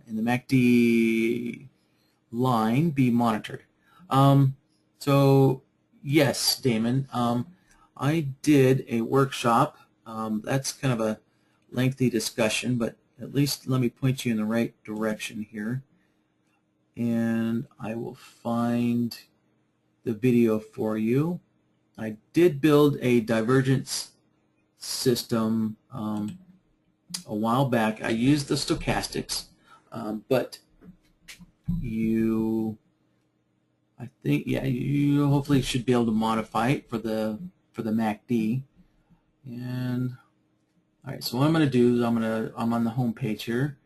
Speaker 1: in the MACD line be monitored? So yes, Damon, I did a workshop. That's kind of a lengthy discussion, but at least let me point you in the right direction here. And I will find the video for you. I did build a divergence system a while back. I used the stochastics, but I think, yeah, you hopefully should be able to modify it for the MACD. And all right, so what I'm going to do is I'm on the home page here.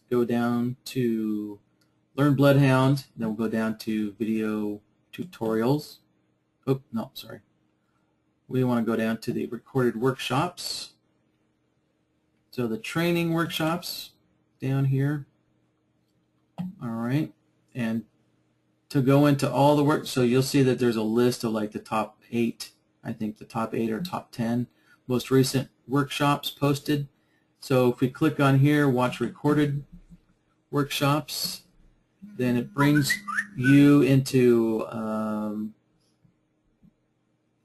Speaker 1: Go down to Learn Bloodhound, then we'll go down to Video Tutorials. Oh, no, sorry. We want to go down to the Recorded Workshops. So the training workshops down here. All right, and to go into all the work, so you'll see that there's a list of like the top 8, I think the top 8 or top 10 most recent workshops posted. So if we click on here, watch recorded workshops, then it brings you into a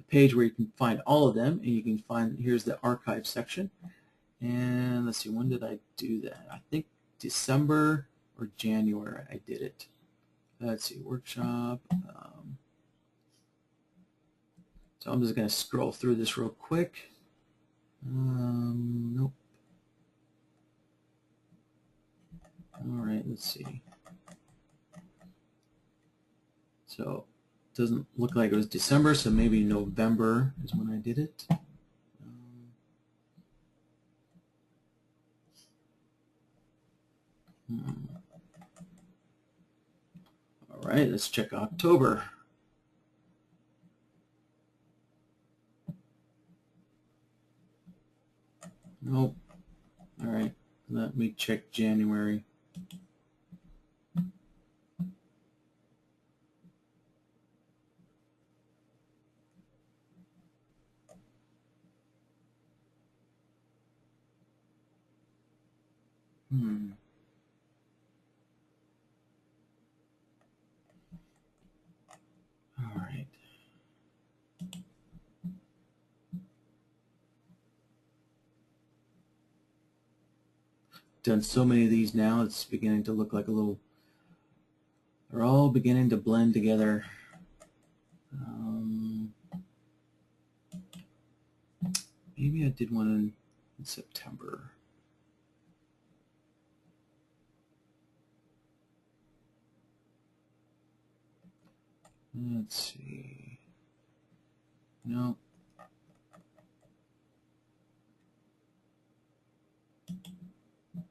Speaker 1: page where you can find all of them, and you can find, here's the archive section. And let's see, when did I do that? I think December or January I did it. Let's see, workshop. So I'm just going to scroll through this real quick. Nope. All right, let's see. So it doesn't look like it was December, so maybe November is when I did it. All right, let's check October. Nope. All right, let me check January. All right. done so many of these now, it's beginning to look like a little, they're all beginning to blend together. Maybe I did one in September. Let's see. No.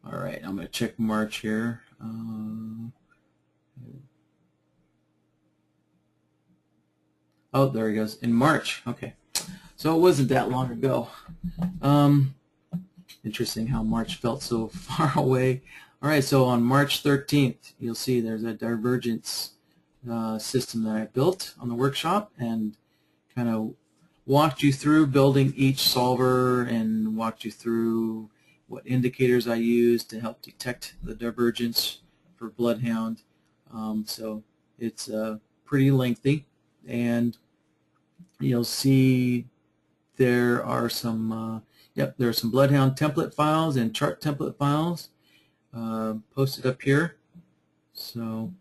Speaker 1: All right, I'm going to check March here. Oh, there he goes. In March. Okay. So it wasn't that long ago. Interesting how March felt so far away. All right, so on March 13th, you'll see there's a divergence system that I built on the workshop, and kind of walked you through building each solver and walked you through what indicators I used to help detect the divergence for Bloodhound. So it's pretty lengthy, and you'll see there are some there are some Bloodhound template files and chart template files posted up here. So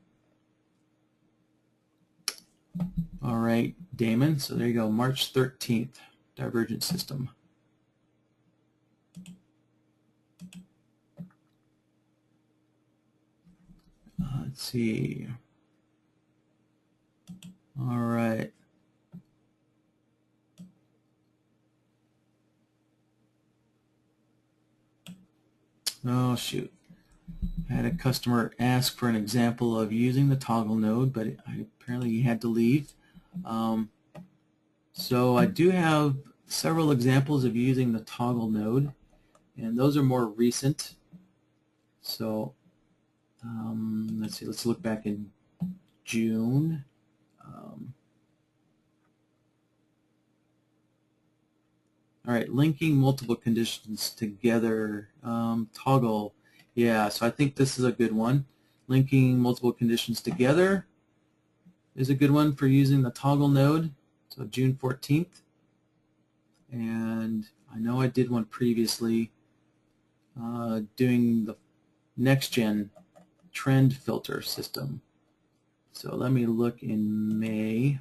Speaker 1: all right, Damon, so there you go, March 13th, divergent system. Let's see. All right. Oh, shoot. I had a customer ask for an example of using the toggle node, but apparently he had to leave. So I do have several examples of using the toggle node, and those are more recent. So let's see, let's look back in June. All right, linking multiple conditions together, toggle. Yeah, so I think this is a good one. Linking multiple conditions together is a good one for using the toggle node. So June 14th. And I know I did one previously doing the next-gen trend filter system. So let me look in May.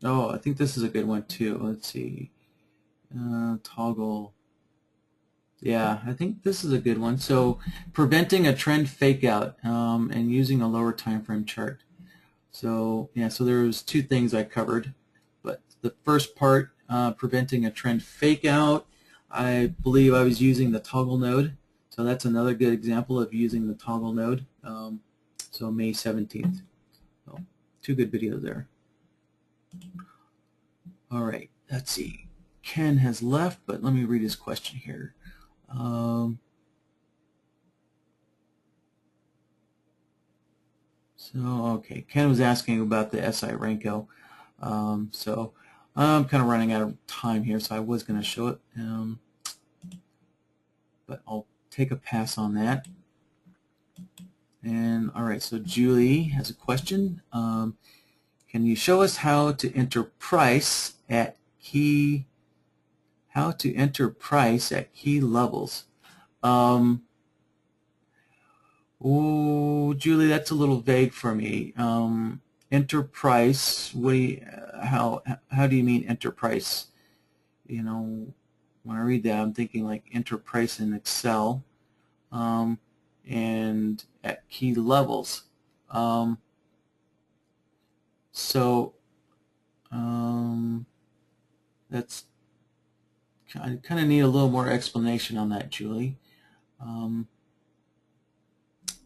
Speaker 1: Oh, I think this is a good one too. Let's see. Toggle. Yeah, I think this is a good one. So preventing a trend fake out and using a lower time frame chart. So yeah, so there was two things I covered, but the first part, preventing a trend fake out, I believe I was using the toggle node. So that's another good example of using the toggle node. So May 17th. So two good videos there. All right, let's see. Ken has left, but let me read his question here. So, okay, Ken was asking about the SI Renko. So I'm kind of running out of time here, so I was going to show it, but I'll take a pass on that. And all right, so Julie has a question. Can you show us how to enter price at key levels? Oh, Julie, that's a little vague for me. Enter price. What do you, how do you mean enter price? You know, when I read that, I'm thinking like enter price in Excel, and at key levels. That's, I kind of need a little more explanation on that, Julie.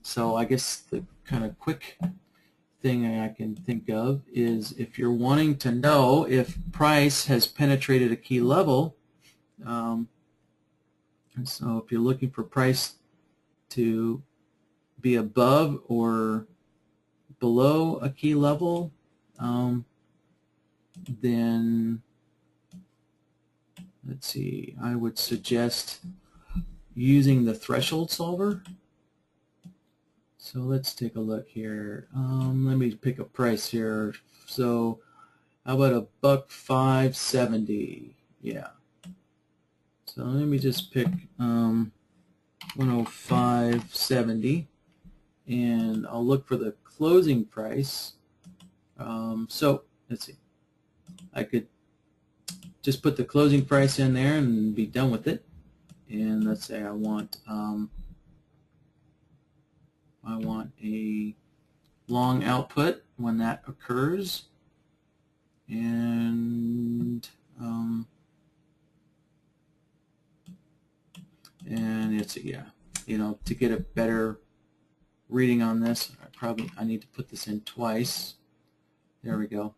Speaker 1: So I guess the kind of quick thing I can think of is if you're wanting to know if price has penetrated a key level, and so if you're looking for price to be above or below a key level, then let's see, I would suggest using the threshold solver. So let's take a look here. Let me pick a price here. So how about $1.570? Yeah. So let me just pick 105.70, and I'll look for the closing price. So let's see. I could just put the closing price in there and be done with it. And let's say I want a long output when that occurs, and it's to get a better reading on this, I need to put this in twice. There we go.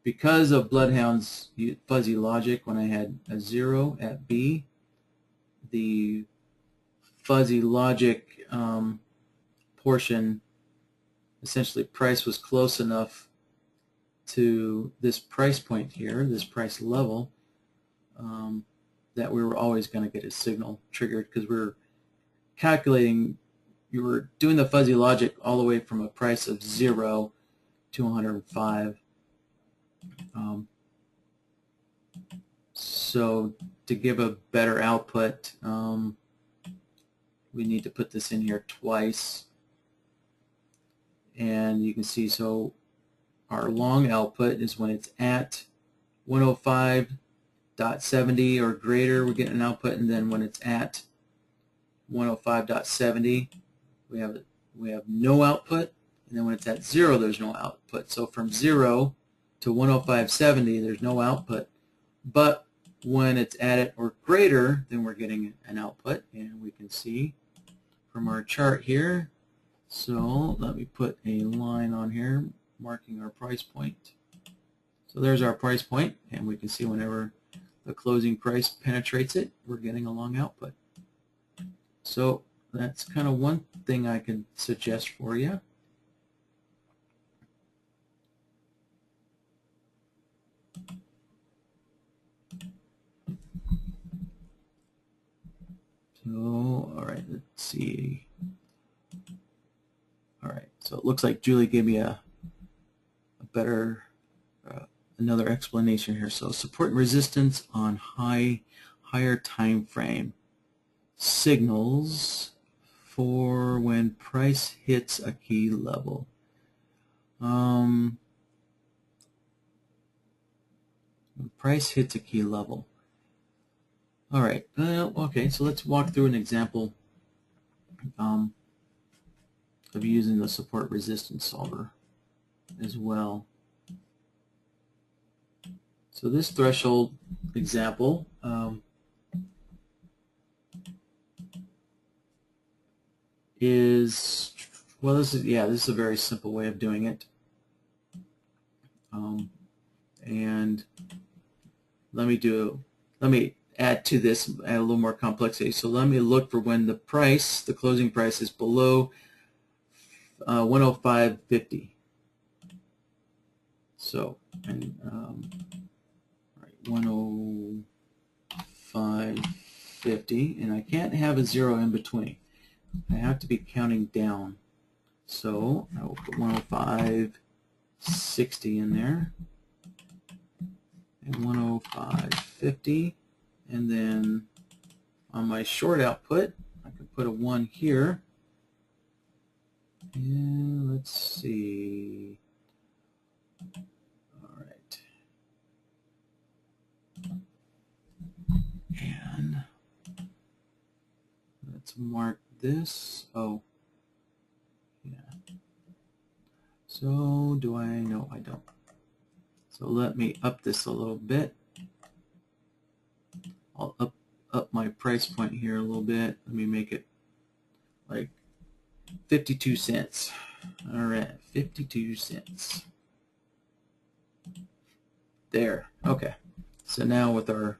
Speaker 1: Because of Bloodhound's fuzzy logic, when I had a 0 at B, the fuzzy logic portion, essentially price was close enough to this price point here, this price level, that we were always going to get a signal triggered, because we were calculating, you were doing the fuzzy logic all the way from a price of 0 to 105. So to give a better output, we need to put this in here twice. And you can see, so our long output is when it's at 105.70 or greater, we're getting an output, and then when it's at 105.70, we have no output, and then when it's at 0, there's no output. So from 0 to 105.70, there's no output, but when it's at it or greater, then we're getting an output, and we can see from our chart here. So let me put a line on here marking our price point. So there's our price point, and we can see whenever the closing price penetrates it, we're getting a long output. So that's kind of one thing I can suggest for you. So, all right, let's see. All right, so it looks like Julie gave me a better, another explanation here. So support and resistance on higher time frame signals for when price hits a key level. When price hits a key level. All right. Okay. So let's walk through an example of using the support resistance solver as well. So this threshold example is, well, this is a very simple way of doing it. And let me add to this, add a little more complexity. So let me look for when the closing price is below 105.50. So, and right, 105.50, and I can't have a 0 in between. I have to be counting down. So I will put 105.60 in there, and 105.50, and then on my short output, I can put a 1 here. And let's see. All right. And let's mark this. Oh, yeah. So do I? No, I don't. So let me up this a little bit. I'll up my price point here a little bit. Let me make it like 52 cents. All right, 52 cents. There. Okay. So now with our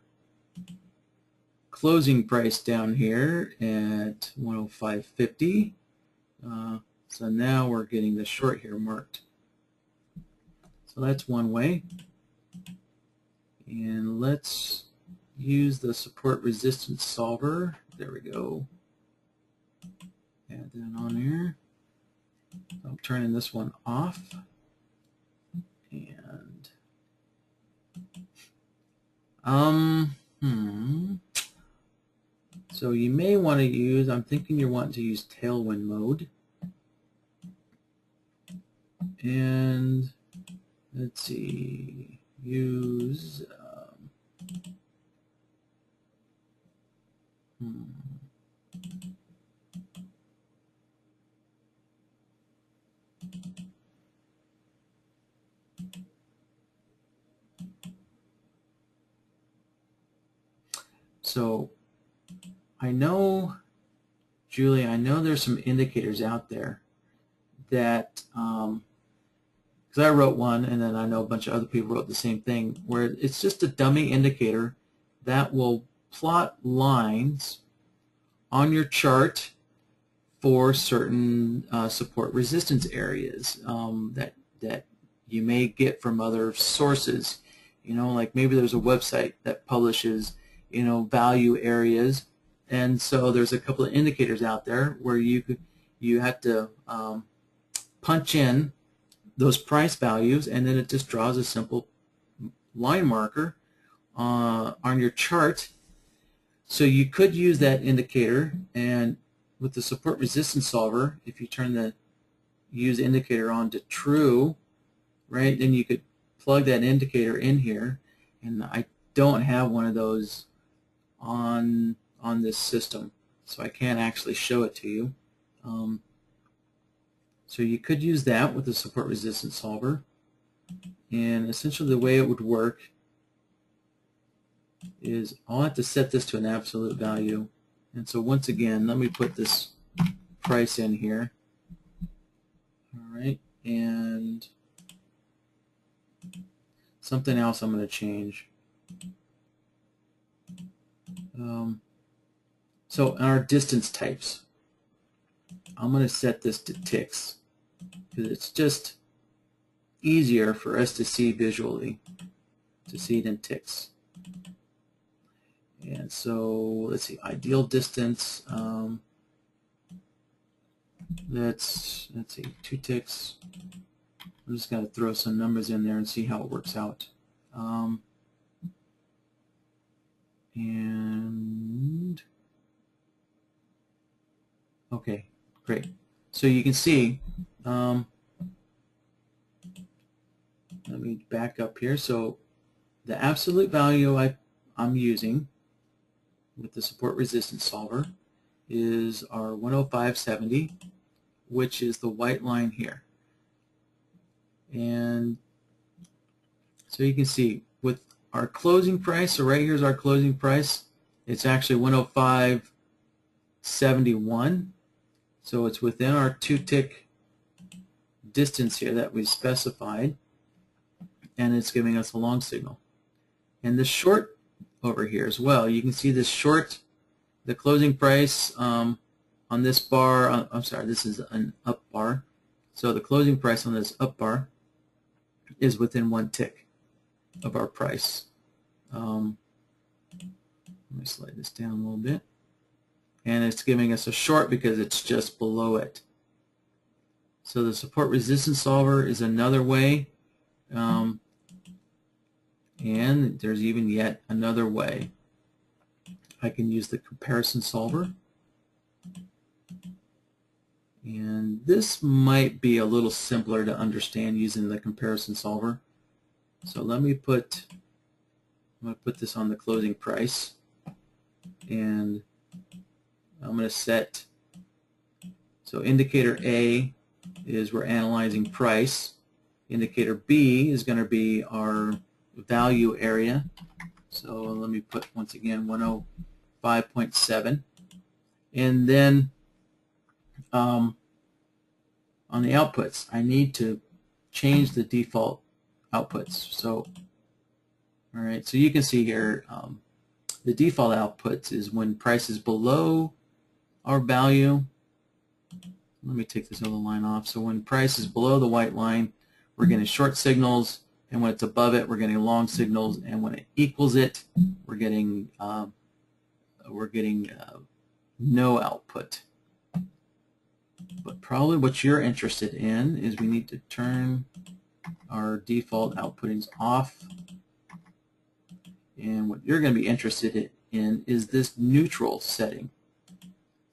Speaker 1: closing price down here at 105.50, so now we're getting the short here marked. So that's one way. And let's use the support resistance solver there we go. Add that on here. I'm turning this one off. And so you may want to use, I'm thinking you're wanting to use tailwind mode. And let's see, use So I know, Julie, I know there's some indicators out there that, because I wrote one and then I know a bunch of other people wrote the same thing, where it's just a dummy indicator that will plot lines on your chart for certain support resistance areas that you may get from other sources. Like maybe there's a website that publishes value areas, and so there's a couple of indicators out there where you have to punch in those price values, and then it just draws a simple line marker on your chart. So you could use that indicator, and with the support resistance solver, if you turn the use indicator on to true, right, then you could plug that indicator in here, and I don't have one of those on this system, so I can't actually show it to you. So you could use that with the support resistance solver, and essentially the way it would work is I'll have to set this to an absolute value. And so once again, let me put this price in here. All right, and something else I'm going to change. So our distance types, I'm going to set this to ticks because it's just easier for us to see visually, to see it in ticks. And so let's see, ideal distance, let's see, 2 ticks. I'm just going to throw some numbers in there and see how it works out. And okay, great. So you can see, let me back up here. So the absolute value I'm using with the support resistance solver is our 105.70, which is the white line here. And so you can see with our closing price, so right here's our closing price, it's actually 105.71, so it's within our 2-tick distance here that we specified, and it's giving us a long signal. And the short over here as well, you can see this short, the closing price on this bar, I'm sorry, this is an up bar, so the closing price on this up bar is within 1 tick of our price. Let me slide this down a little bit, and it's giving us a short because it's just below it. So the support resistance solver is another way, and there's even yet another way. I can use the comparison solver, and this might be a little simpler to understand using the comparison solver. So let me put, I'm going to put this on the closing price, and I'm going to set, so indicator A is we're analyzing price, indicator B is going to be our value area, so let me put once again 105.7, and then on the outputs I need to change the default outputs. So alright, so you can see here the default outputs is when price is below our value. Let me take this other line off. So when price is below the white line, we're getting short signals, and when it's above it, we're getting long signals, and when it equals it, we're getting no output. But probably what you're interested in is we need to turn our default outputtings off. And what you're going to be interested in is this neutral setting.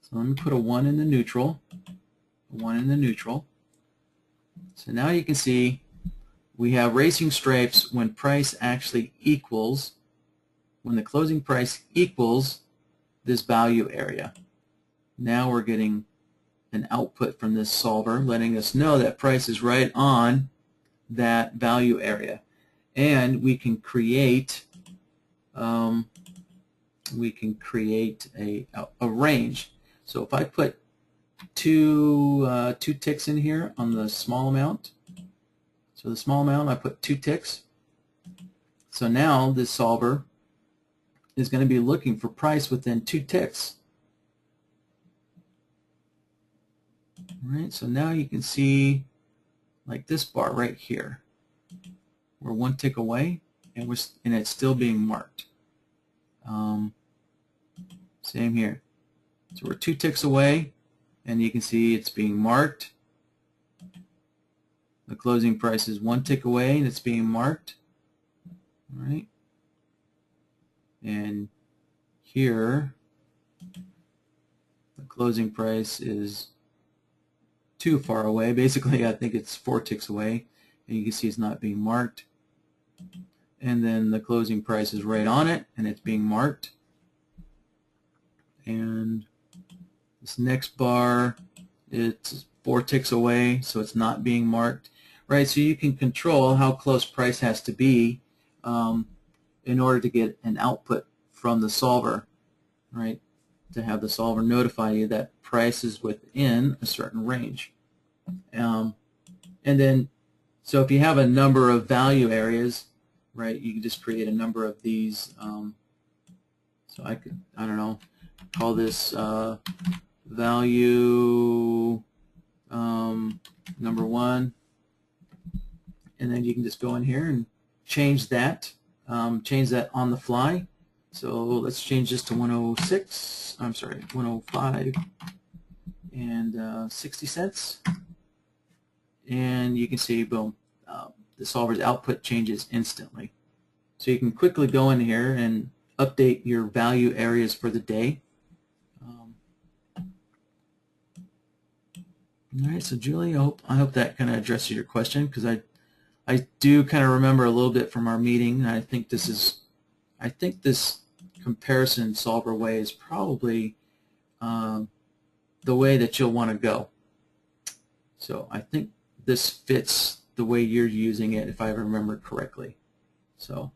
Speaker 1: So let me put a 1 in the neutral, a 1 in the neutral. So now you can see we have racing stripes when price actually equals, when the closing price equals this value area. Now we're getting an output from this solver letting us know that price is right on that value area. And we can create a range. So if I put two ticks in here on the small amount, so the small amount I put 2 ticks. So now this solver is going to be looking for price within 2 ticks. All right, so now you can see like this bar right here. We're 1 tick away, and it's still being marked. Same here. So we're 2 ticks away, and you can see it's being marked. The closing price is 1 tick away, and it's being marked. All right. And here, the closing price is too far away. Basically, I think it's 4 ticks away, and you can see it's not being marked. And then the closing price is right on it, and it's being marked. And this next bar, it's 4 ticks away, so it's not being marked. Right, so you can control how close price has to be in order to get an output from the solver, right? To have the solver notify you that price is within a certain range. And then, so if you have a number of value areas, right, you can just create a number of these. So I could, I don't know, call this value number 1, and then you can just go in here and change that on the fly. So let's change this to 106. I'm sorry, 105 and 60 cents. And you can see, boom, the solver's output changes instantly. So you can quickly go in here and update your value areas for the day. All right, so Julie, I hope that kind of addresses your question, because I do kind of remember a little bit from our meeting, and I think this comparison solver way is probably the way that you'll want to go. So I think this fits the way you're using it, if I remember correctly. So,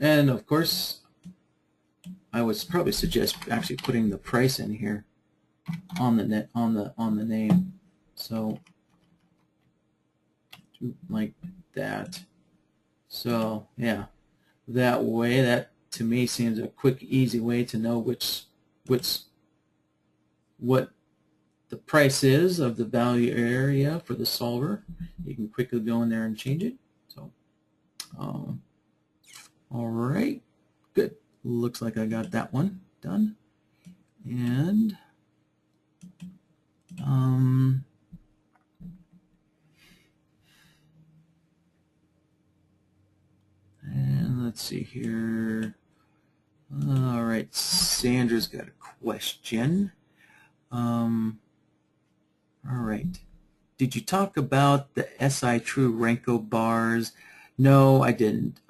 Speaker 1: and of course, I would probably suggest actually putting the price in here on the name. So like that. So yeah, that way, that to me seems a quick, easy way to know what the price is of the value area for the solver. You can quickly go in there and change it. So all right, good. Looks like I got that one done. And let's see here. All right, Sandra's got a question. All right. Did you talk about the SI True Renko bars? No, I didn't.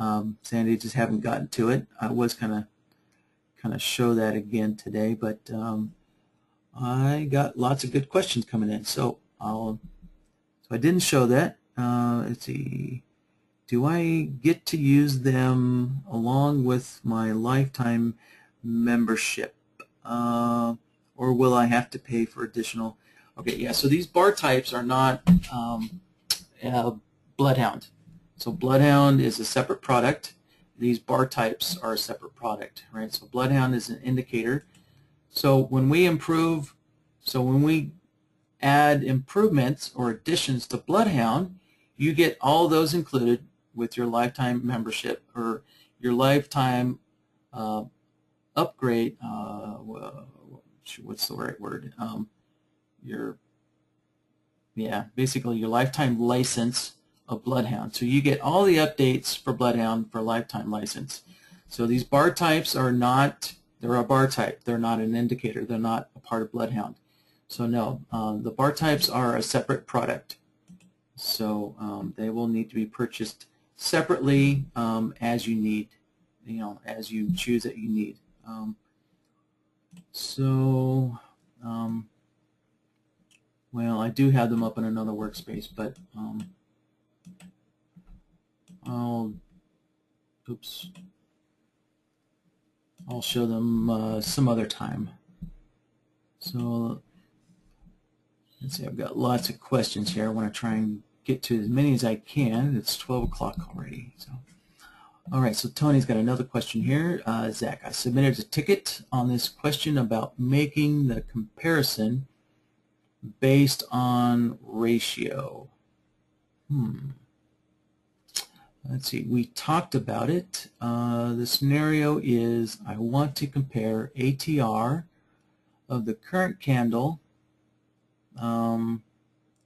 Speaker 1: Sandy, just haven't gotten to it. I was kind of show that again today, but I got lots of good questions coming in, so I didn't show that. Let's see. Do I get to use them along with my lifetime membership, or will I have to pay for additional? Okay, yeah. So these bar types are not Bloodhound. So Bloodhound is a separate product. These bar types are a separate product, right? So Bloodhound is an indicator. So when we add improvements or additions to Bloodhound, you get all those included with your lifetime membership or your lifetime upgrade. what's the right word? Basically your lifetime license of Bloodhound. So you get all the updates for Bloodhound for lifetime license. So these bar types are not, they're a bar type. They're not an indicator. They're not a part of Bloodhound. So no, the bar types are a separate product. So they will need to be purchased separately as you need, as you choose that you need. Well, I do have them up in another workspace, but I'll show them some other time. So let's see, I've got lots of questions here. I want to try and get to as many as I can. It's 12 o'clock already. So, all right, so Tony's got another question here. Zach, I submitted a ticket on this question about making the comparison based on ratio. Let's see, we talked about it. The scenario is I want to compare ATR of the current candle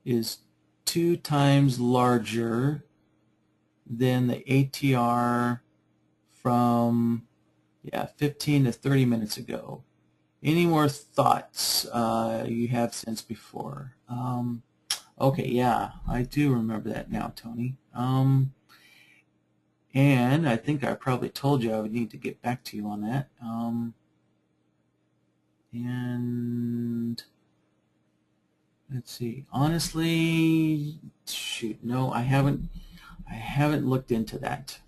Speaker 1: is 2 times larger than the ATR from 15 to 30 minutes ago. Any more thoughts you have since before? Okay, yeah, I do remember that now, Tony. And I think I probably told you I would need to get back to you on that. And let's see. Honestly, shoot, no, I haven't looked into that.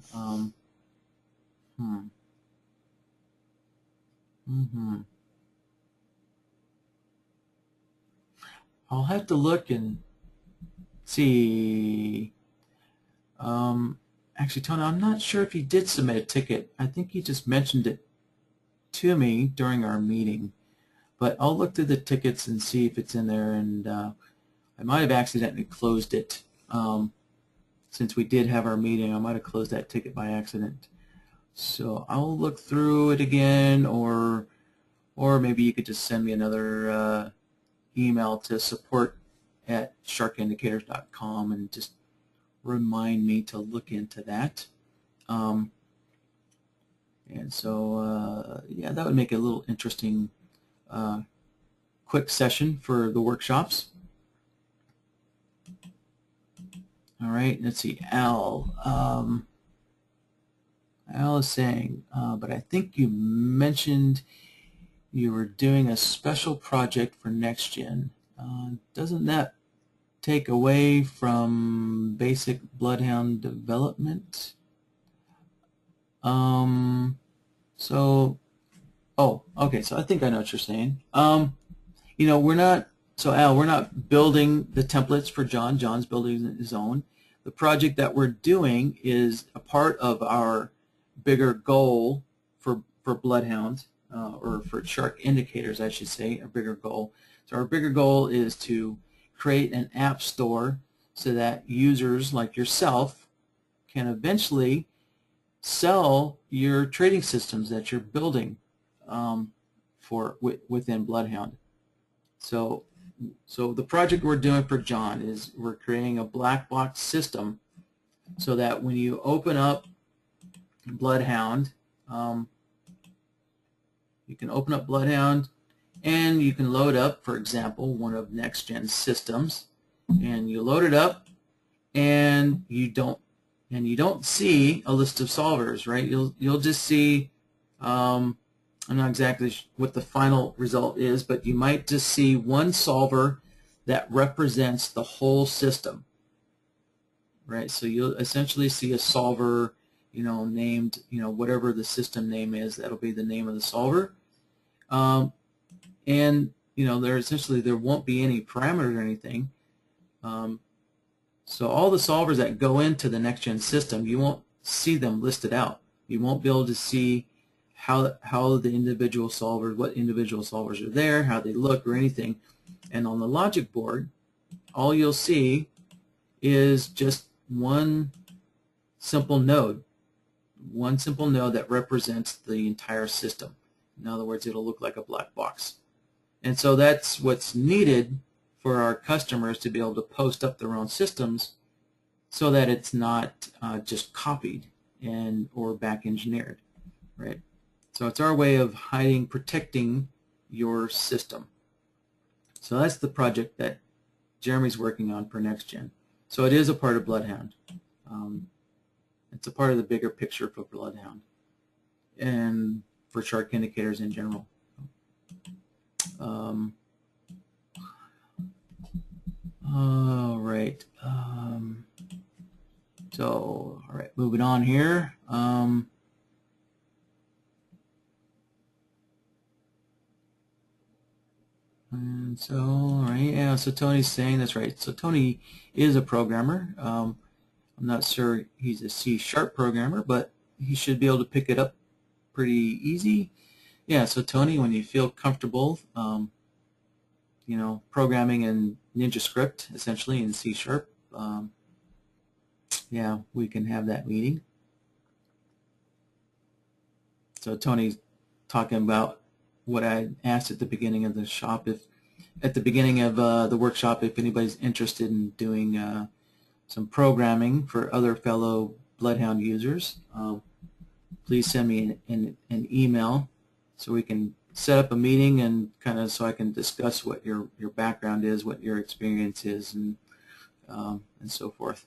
Speaker 1: I'll have to look and see. Actually, Tony, I'm not sure if he did submit a ticket. I think he just mentioned it to me during our meeting. But I'll look through the tickets and see if it's in there. And I might have accidentally closed it. Since we did have our meeting, I might have closed that ticket by accident. So I'll look through it again, or maybe you could just send me another email to support@sharkindicators.com and just remind me to look into that. And so, yeah, that would make it a little interesting quick session for the workshops. All right, let's see, Al. Al is saying, but I think you mentioned you were doing a special project for NextGen. Doesn't that take away from basic Bloodhound development? Okay, so I think I know what you're saying. We're not, so Al, we're not building the templates for John. John's building his own. The project that we're doing is a part of our bigger goal for Bloodhound, or for shark indicators, I should say, a bigger goal. So our bigger goal is to create an app store so that users like yourself can eventually sell your trading systems that you're building within Bloodhound. So the project we're doing for John is we're creating a black box system so that when you open up Bloodhound, you can open up Bloodhound and you can load up, for example, one of NextGen's systems, and you load it up and you don't see a list of solvers, right? You'll just see, I'm not exactly what the final result is, but you might just see one solver that represents the whole system, right? So you'll essentially see a solver, named, whatever the system name is, that'll be the name of the solver. And there won't be any parameters or anything. So all the solvers that go into the NextGen system, you won't see them listed out. You won't be able to see how the individual solvers, what individual solvers are there, how they look, or anything. And on the logic board, all you'll see is just one simple node that represents the entire system. In other words, it'll look like a black box. And so that's what's needed for our customers to be able to post up their own systems so that it's not just copied and or back engineered, right? So it's our way of hiding, protecting your system. So that's the project that Jeremy's working on for NextGen. So it is a part of Bloodhound. It's a part of the bigger picture for Bloodhound and for shark indicators in general. All right. So, all right, moving on here. And so, all right, yeah, so Tony's saying that's right. So Tony is a programmer. I'm not sure he's a C# programmer, but he should be able to pick it up pretty easy. Yeah, so Tony, when you feel comfortable, you know, programming in NinjaScript, essentially in C#, yeah, we can have that meeting. So Tony's talking about what I asked at the beginning of the shop. If at the beginning of the workshop, if anybody's interested in doing some programming for other fellow Bloodhound users, please send me an email so we can set up a meeting and kind of so I can discuss what your background is, what your experience is, and so forth.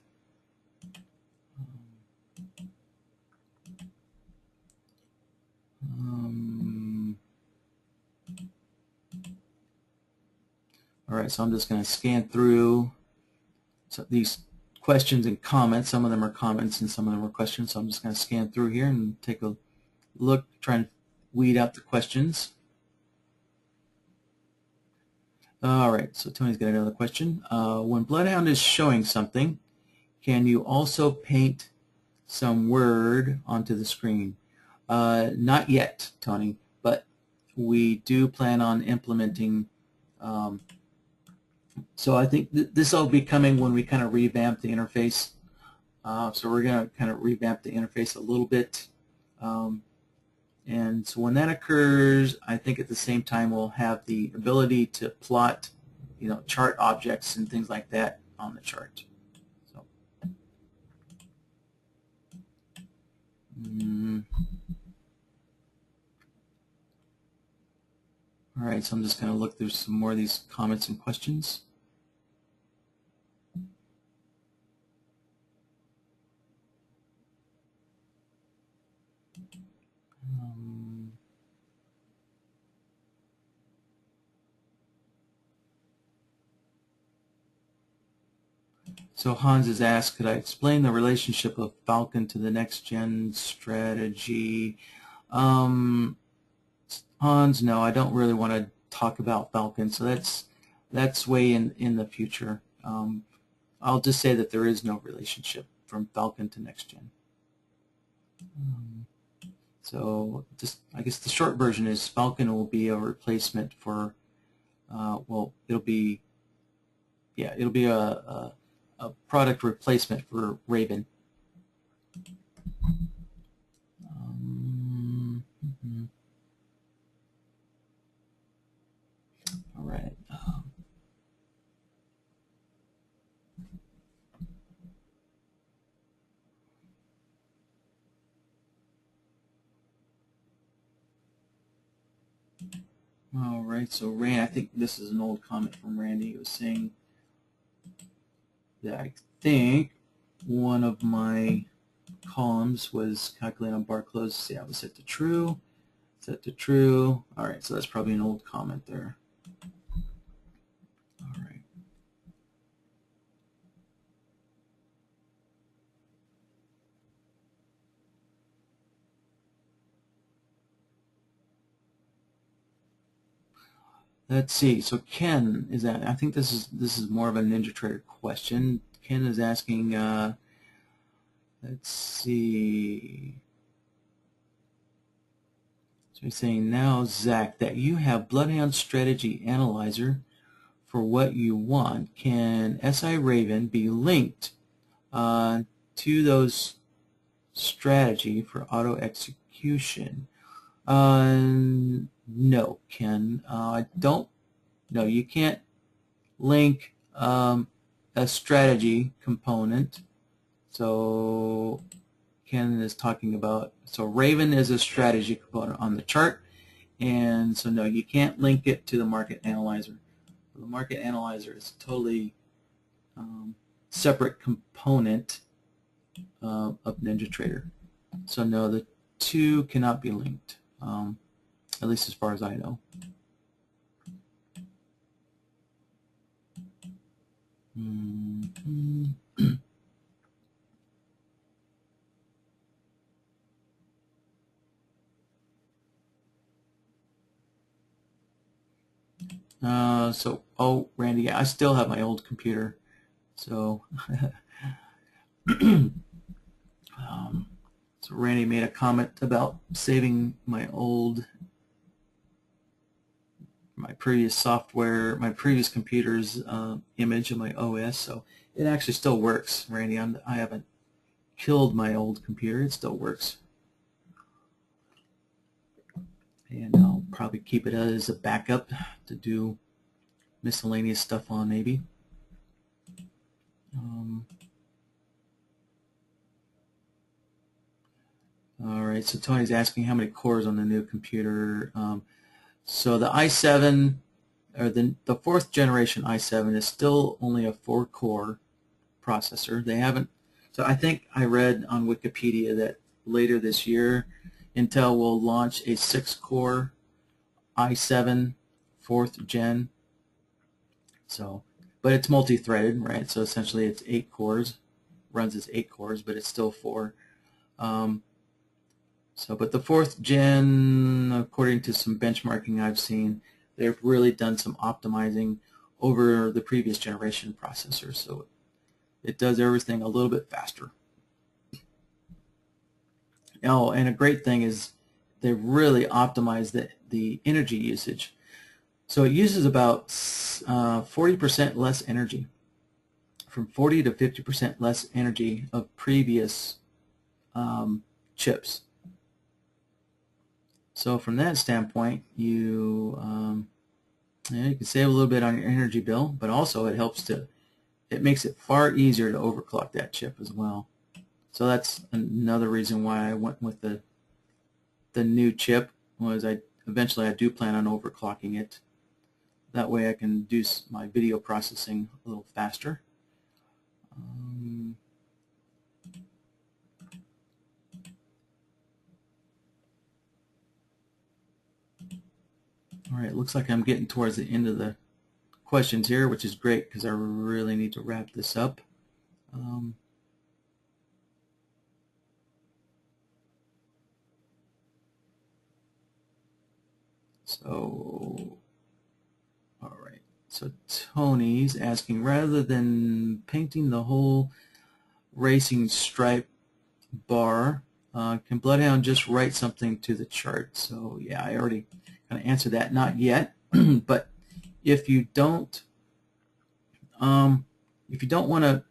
Speaker 1: All right, so I'm just going to scan through these questions and comments. Some of them are comments and some of them are questions. So I'm just going to scan through here and take a look, try and weed out the questions. All right, so Tony's got another question. When Bloodhound is showing something, can you also paint some word onto the screen? Not yet, Tony, but we do plan on implementing. So I think this will be coming when we kind of revamp the interface. So we're going to kind of revamp the interface a little bit. And so when that occurs, I think at the same time we'll have the ability to plot, you know, chart objects and things like that on the chart. So, all right, so I'm just going to look through some more of these comments and questions. So Hans has asked, could I explain the relationship of Falcon to the next-gen strategy? Hans, no, I don't really want to talk about Falcon, so that's way in the future. I'll just say that there is no relationship from Falcon to next-gen. So just, I guess the short version is Falcon will be a replacement for, well, it'll be a product replacement for Raven. All right. All right, so Randy, I think this is an old comment from Randy. He was saying that I think one of my columns was calculated on bar close. See, I was set to true. Set to true. All right, so that's probably an old comment there. All right. Let's see. So Ken is at. I think this is more of a NinjaTrader question. Ken is asking. Let's see. So he's saying now, Zach, that you have Bloodhound Strategy Analyzer for what you want. Can SI Raven be linked to those strategy for auto execution? No, Ken. I don't no, you can't link a strategy component. So Ken is talking about, so Raven is a strategy component on the chart, and so no, you can't link it to the market analyzer. The market analyzer is a totally separate component of NinjaTrader. So no, the two cannot be linked, at least as far as I know. Oh, Randy, I still have my old computer. So, so Randy made a comment about saving my previous software, my previous computer's image of my OS. So it actually still works, Randy. I haven't killed my old computer. It still works. And I'll probably keep it as a backup to do miscellaneous stuff on, maybe. All right, so Tony's asking how many cores on the new computer. So the i7, or the 4th generation i7 is still only a 4-core processor. They haven't, so I think I read on Wikipedia that later this year Intel will launch a 6-core i7 4th gen. So, but it's multi-threaded, right? So essentially it's 8 cores, runs as 8 cores, but it's still 4. But the 4th gen, according to some benchmarking I've seen, they've really done some optimizing over the previous generation processors. So it does everything a little bit faster. Oh, and a great thing is they've really optimized the energy usage. So it uses about 40% less energy, from 40 to 50% less energy of previous chips. So from that standpoint, you can save a little bit on your energy bill, but also it makes it far easier to overclock that chip as well. So that's another reason why I went with the new chip. Was eventually I do plan on overclocking it. That way I can do my video processing a little faster. All right, looks like I'm getting towards the end of the questions here, which is great because I really need to wrap this up. All right. So Tony's asking, rather than painting the whole racing stripe bar, can Bloodhound just write something to the chart? So yeah, I already kind of answered that. Not yet, but if you don't want to if you don't want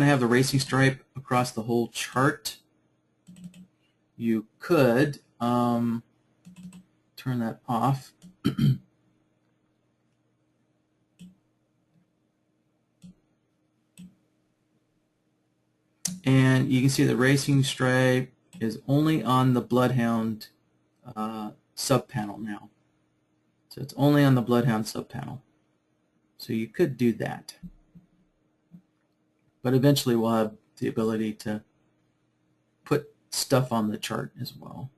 Speaker 1: to have the racing stripe across the whole chart, you could turn that off. And you can see the racing stripe is only on the Bloodhound subpanel now. So it's only on the Bloodhound subpanel. So you could do that. But eventually we'll have the ability to put stuff on the chart as well.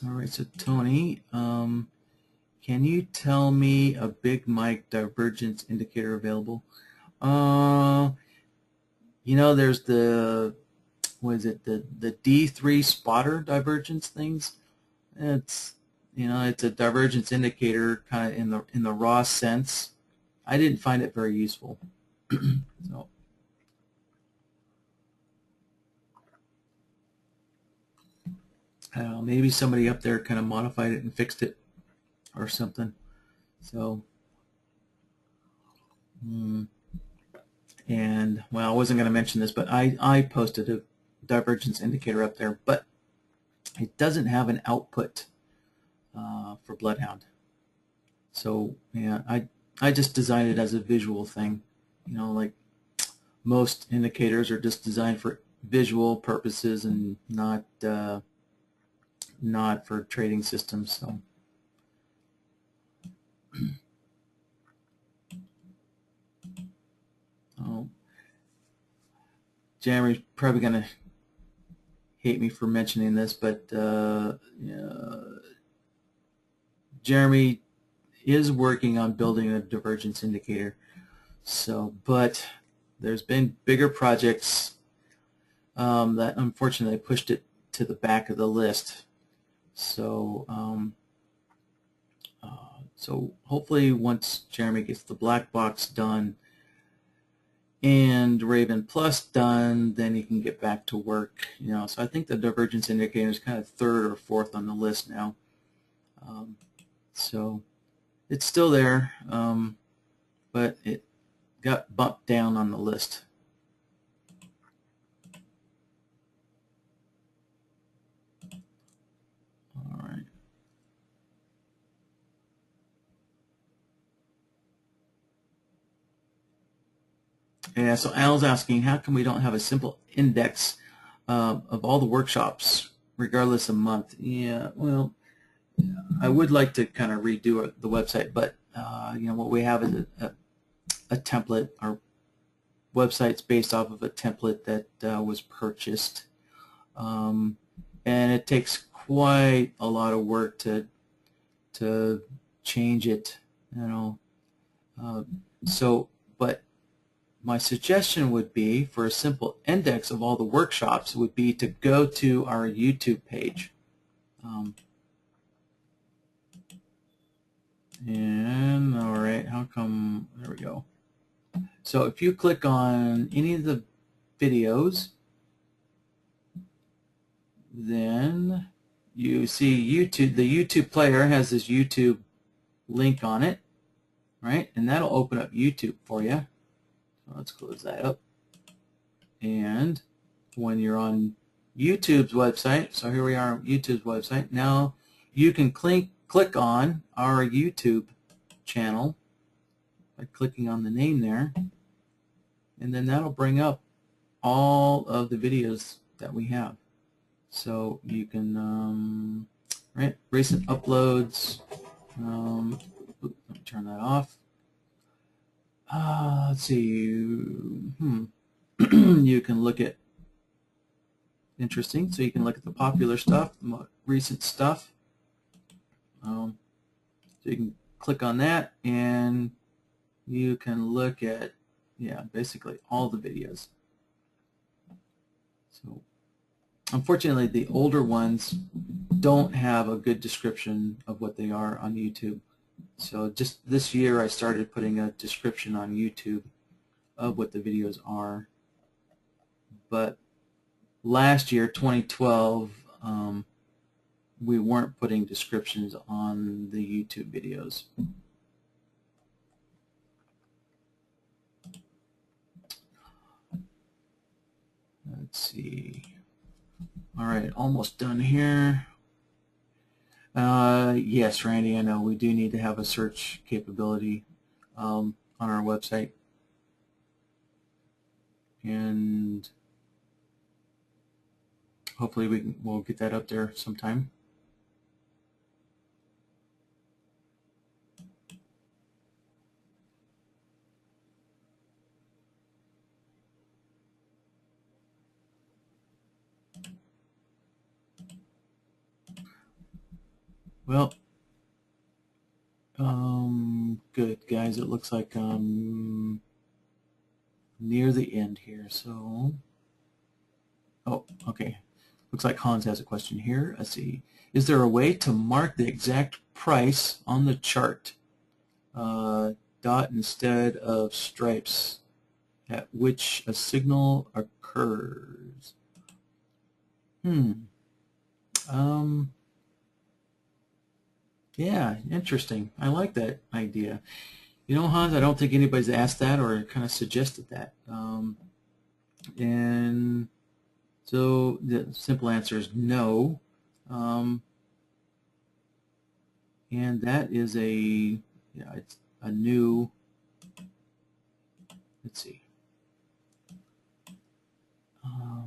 Speaker 1: All right, so Tony, can you tell me a Big Mike divergence indicator available? You know, there's the, what is it, the D3 spotter divergence things. It's, you know, it's a divergence indicator kind of in the raw sense. I didn't find it very useful. So I don't know, maybe somebody up there kind of modified it and fixed it or something. So, and well, I wasn't going to mention this, but I posted a divergence indicator up there, but it doesn't have an output for Bloodhound. So yeah, I just designed it as a visual thing. You know, like most indicators are just designed for visual purposes and not for trading systems. So. Oh, Jeremy's probably going to hate me for mentioning this, but Jeremy is working on building a divergence indicator. So, but there's been bigger projects that unfortunately pushed it to the back of the list. So, so hopefully once Jeremy gets the black box done and Raven Plus done, then he can get back to work. You know, so I think the divergence indicator is kind of third or fourth on the list now. So it's still there, but it got bumped down on the list. All right. Yeah, so Al's asking, how come we don't have a simple index of all the workshops, regardless of month? Yeah, well, I would like to kind of redo the website, but you know, what we have is a template. Our website's based off of a template that was purchased, and it takes quite a lot of work to change it, you know. So, but my suggestion would be, for a simple index of all the workshops, would be to go to our YouTube page. And all right, how come, there we go. So if you click on any of the videos, then you see YouTube, the YouTube player has this YouTube link on it, right? And that'll open up YouTube for you. So let's close that up. And when you're on YouTube's website, so here we are on YouTube's website, now you can click on our YouTube channel by clicking on the name there, and then that'll bring up all of the videos that we have. So you can, right, recent uploads, let me turn that off. Let's see, you can look at, interesting, so you can look at the popular stuff, the more recent stuff. So you can click on that and you can look at, yeah, basically all the videos. So unfortunately, the older ones don't have a good description of what they are on YouTube. So just this year I started putting a description on YouTube of what the videos are. But last year, 2012, we weren't putting descriptions on the YouTube videos. Let's see. All right, almost done here. Yes, Randy, I know we do need to have a search capability on our website. And hopefully we'll get that up there sometime. Well, good guys. It looks like I'm near the end here. So, oh, okay. Looks like Hans has a question here. Let's see. Is there a way to mark the exact price on the chart? Dot instead of stripes at which a signal occurs. Yeah, interesting. I like that idea. You know, Hans, I don't think anybody's asked that or kind of suggested that. And so the simple answer is no. And that is yeah, it's a new, let's see. Oh.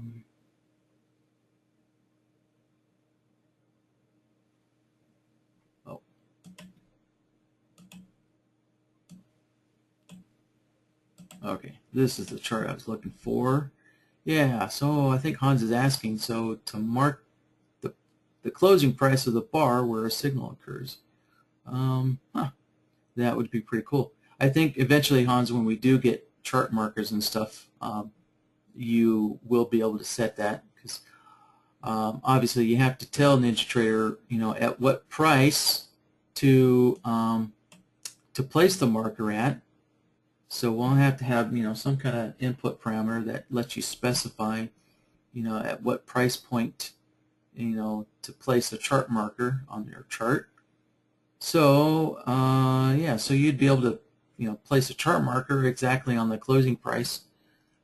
Speaker 1: Okay, this is the chart I was looking for. Yeah, so I think Hans is asking, so to mark the closing price of the bar where a signal occurs. That would be pretty cool. I think eventually, Hans, when we do get chart markers and stuff, you will be able to set that, because obviously you have to tell NinjaTrader, you know, at what price to place the marker at. So we'll have to have, you know, some kind of input parameter that lets you specify, you know, at what price point, you know, to place a chart marker on your chart. So yeah, so you'd be able to, you know, place a chart marker exactly on the closing price,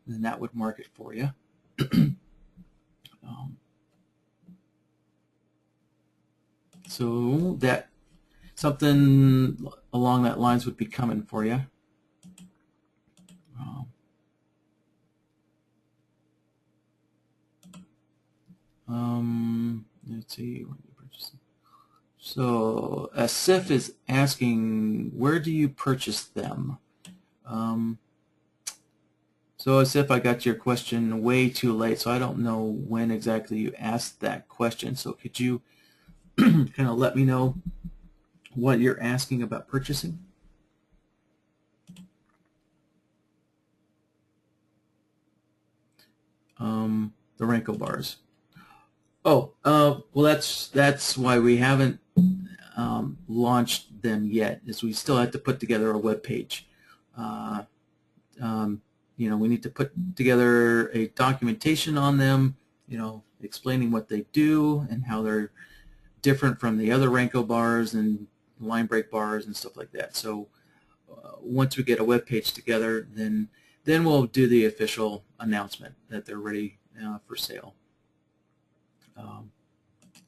Speaker 1: and then that would mark it for you. So that something along that lines would be coming for you. Let's see. So Sif is asking, where do you purchase them? So Sif, I got your question way too late, so I don't know when exactly you asked that question. So could you kind of let me know what you're asking about purchasing? The Renko bars. Oh, well, that's why we haven't launched them yet. Is we still have to put together a web page. You know, we need to put together a documentation on them. You know, explaining what they do and how they're different from the other Renko bars and line break bars and stuff like that. So once we get a web page together, then we'll do the official announcement that they're ready for sale.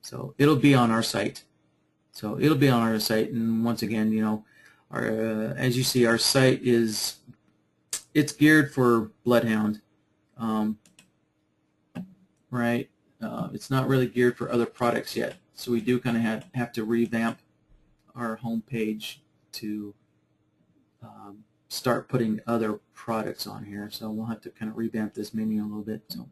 Speaker 1: So it'll be on our site. So it'll be on our site, and once again, you know, our as you see, our site it's geared for Bloodhound, right? It's not really geared for other products yet, so we do kind of have to revamp our homepage to start putting other products on here. So we'll have to kind of revamp this menu a little bit. So.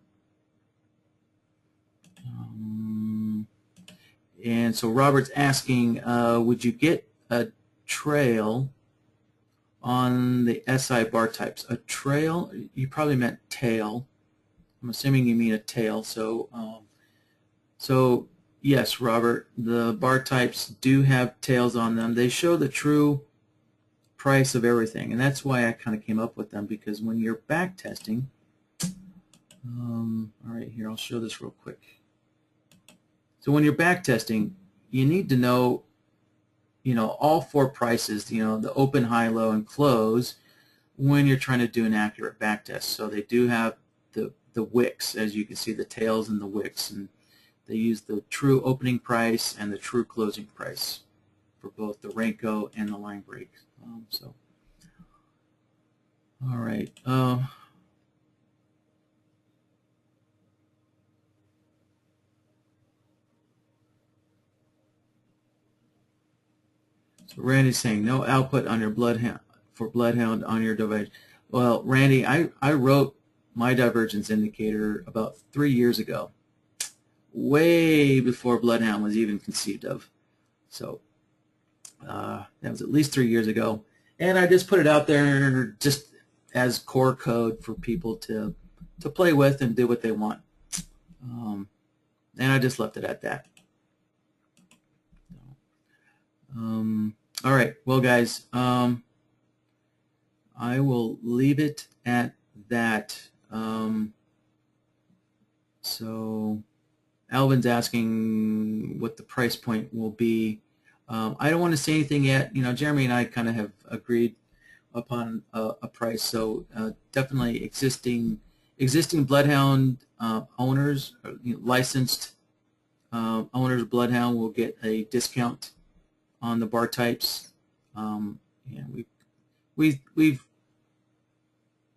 Speaker 1: And so Robert's asking, would you get a trail on the SI bar types? A trail? You probably meant tail. I'm assuming you mean a tail. So, so yes, Robert, the bar types do have tails on them. They show the true price of everything, and that's why I kind of came up with them, because when you're back testing, all right, here, I'll show this real quick. So when you're back testing, you need to know, you know, all four prices, you know, the open, high, low, and close, when you're trying to do an accurate back test. So they do have the wicks, as you can see, the tails and the wicks, and they use the true opening price and the true closing price for both the Renko and the line break. So, all right. So Randy's saying no output on your Bloodhound on your device. Well, Randy, I wrote my divergence indicator about 3 years ago, way before Bloodhound was even conceived of. So that was at least 3 years ago, and I just put it out there just as core code for people to play with and do what they want. And I just left it at that. All right, well, guys, I will leave it at that. So Alvin's asking what the price point will be. I don't want to say anything yet. You know, Jeremy and I kind of have agreed upon a price, so definitely existing Bloodhound owners, licensed owners of Bloodhound will get a discount on the bar types.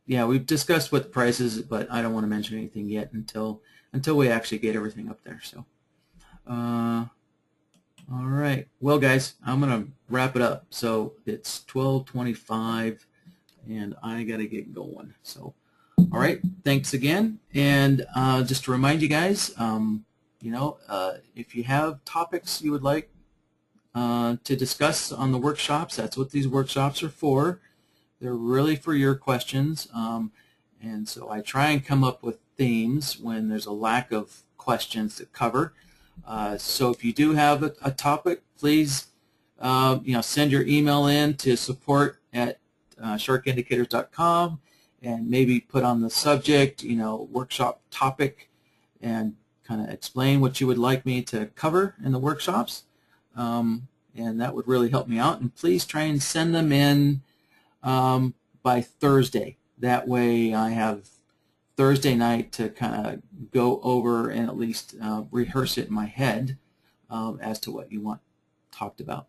Speaker 1: Yeah, we've discussed what the price is, but I don't want to mention anything yet until we actually get everything up there. So, all right. Well, guys, I'm gonna wrap it up. So it's 12:25, and I gotta get going. So, all right. Thanks again, and just to remind you guys, if you have topics you would like to discuss on the workshops, that's what these workshops are for. They're really for your questions, and so I try and come up with themes when there's a lack of questions to cover. So if you do have a topic, please send your email in to support@sharkindicators.com, and maybe put on the subject, workshop topic, and kind of explain what you would like me to cover in the workshops, and that would really help me out. And please try and send them in by Thursday. That way I have Thursday night to kind of go over and at least rehearse it in my head as to what you want talked about.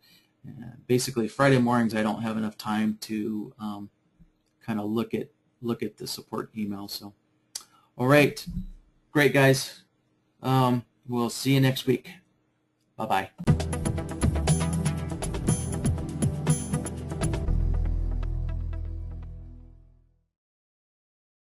Speaker 1: Basically, Friday mornings I don't have enough time to kind of look at the support email. So, all right, great guys. We'll see you next week. Bye-bye.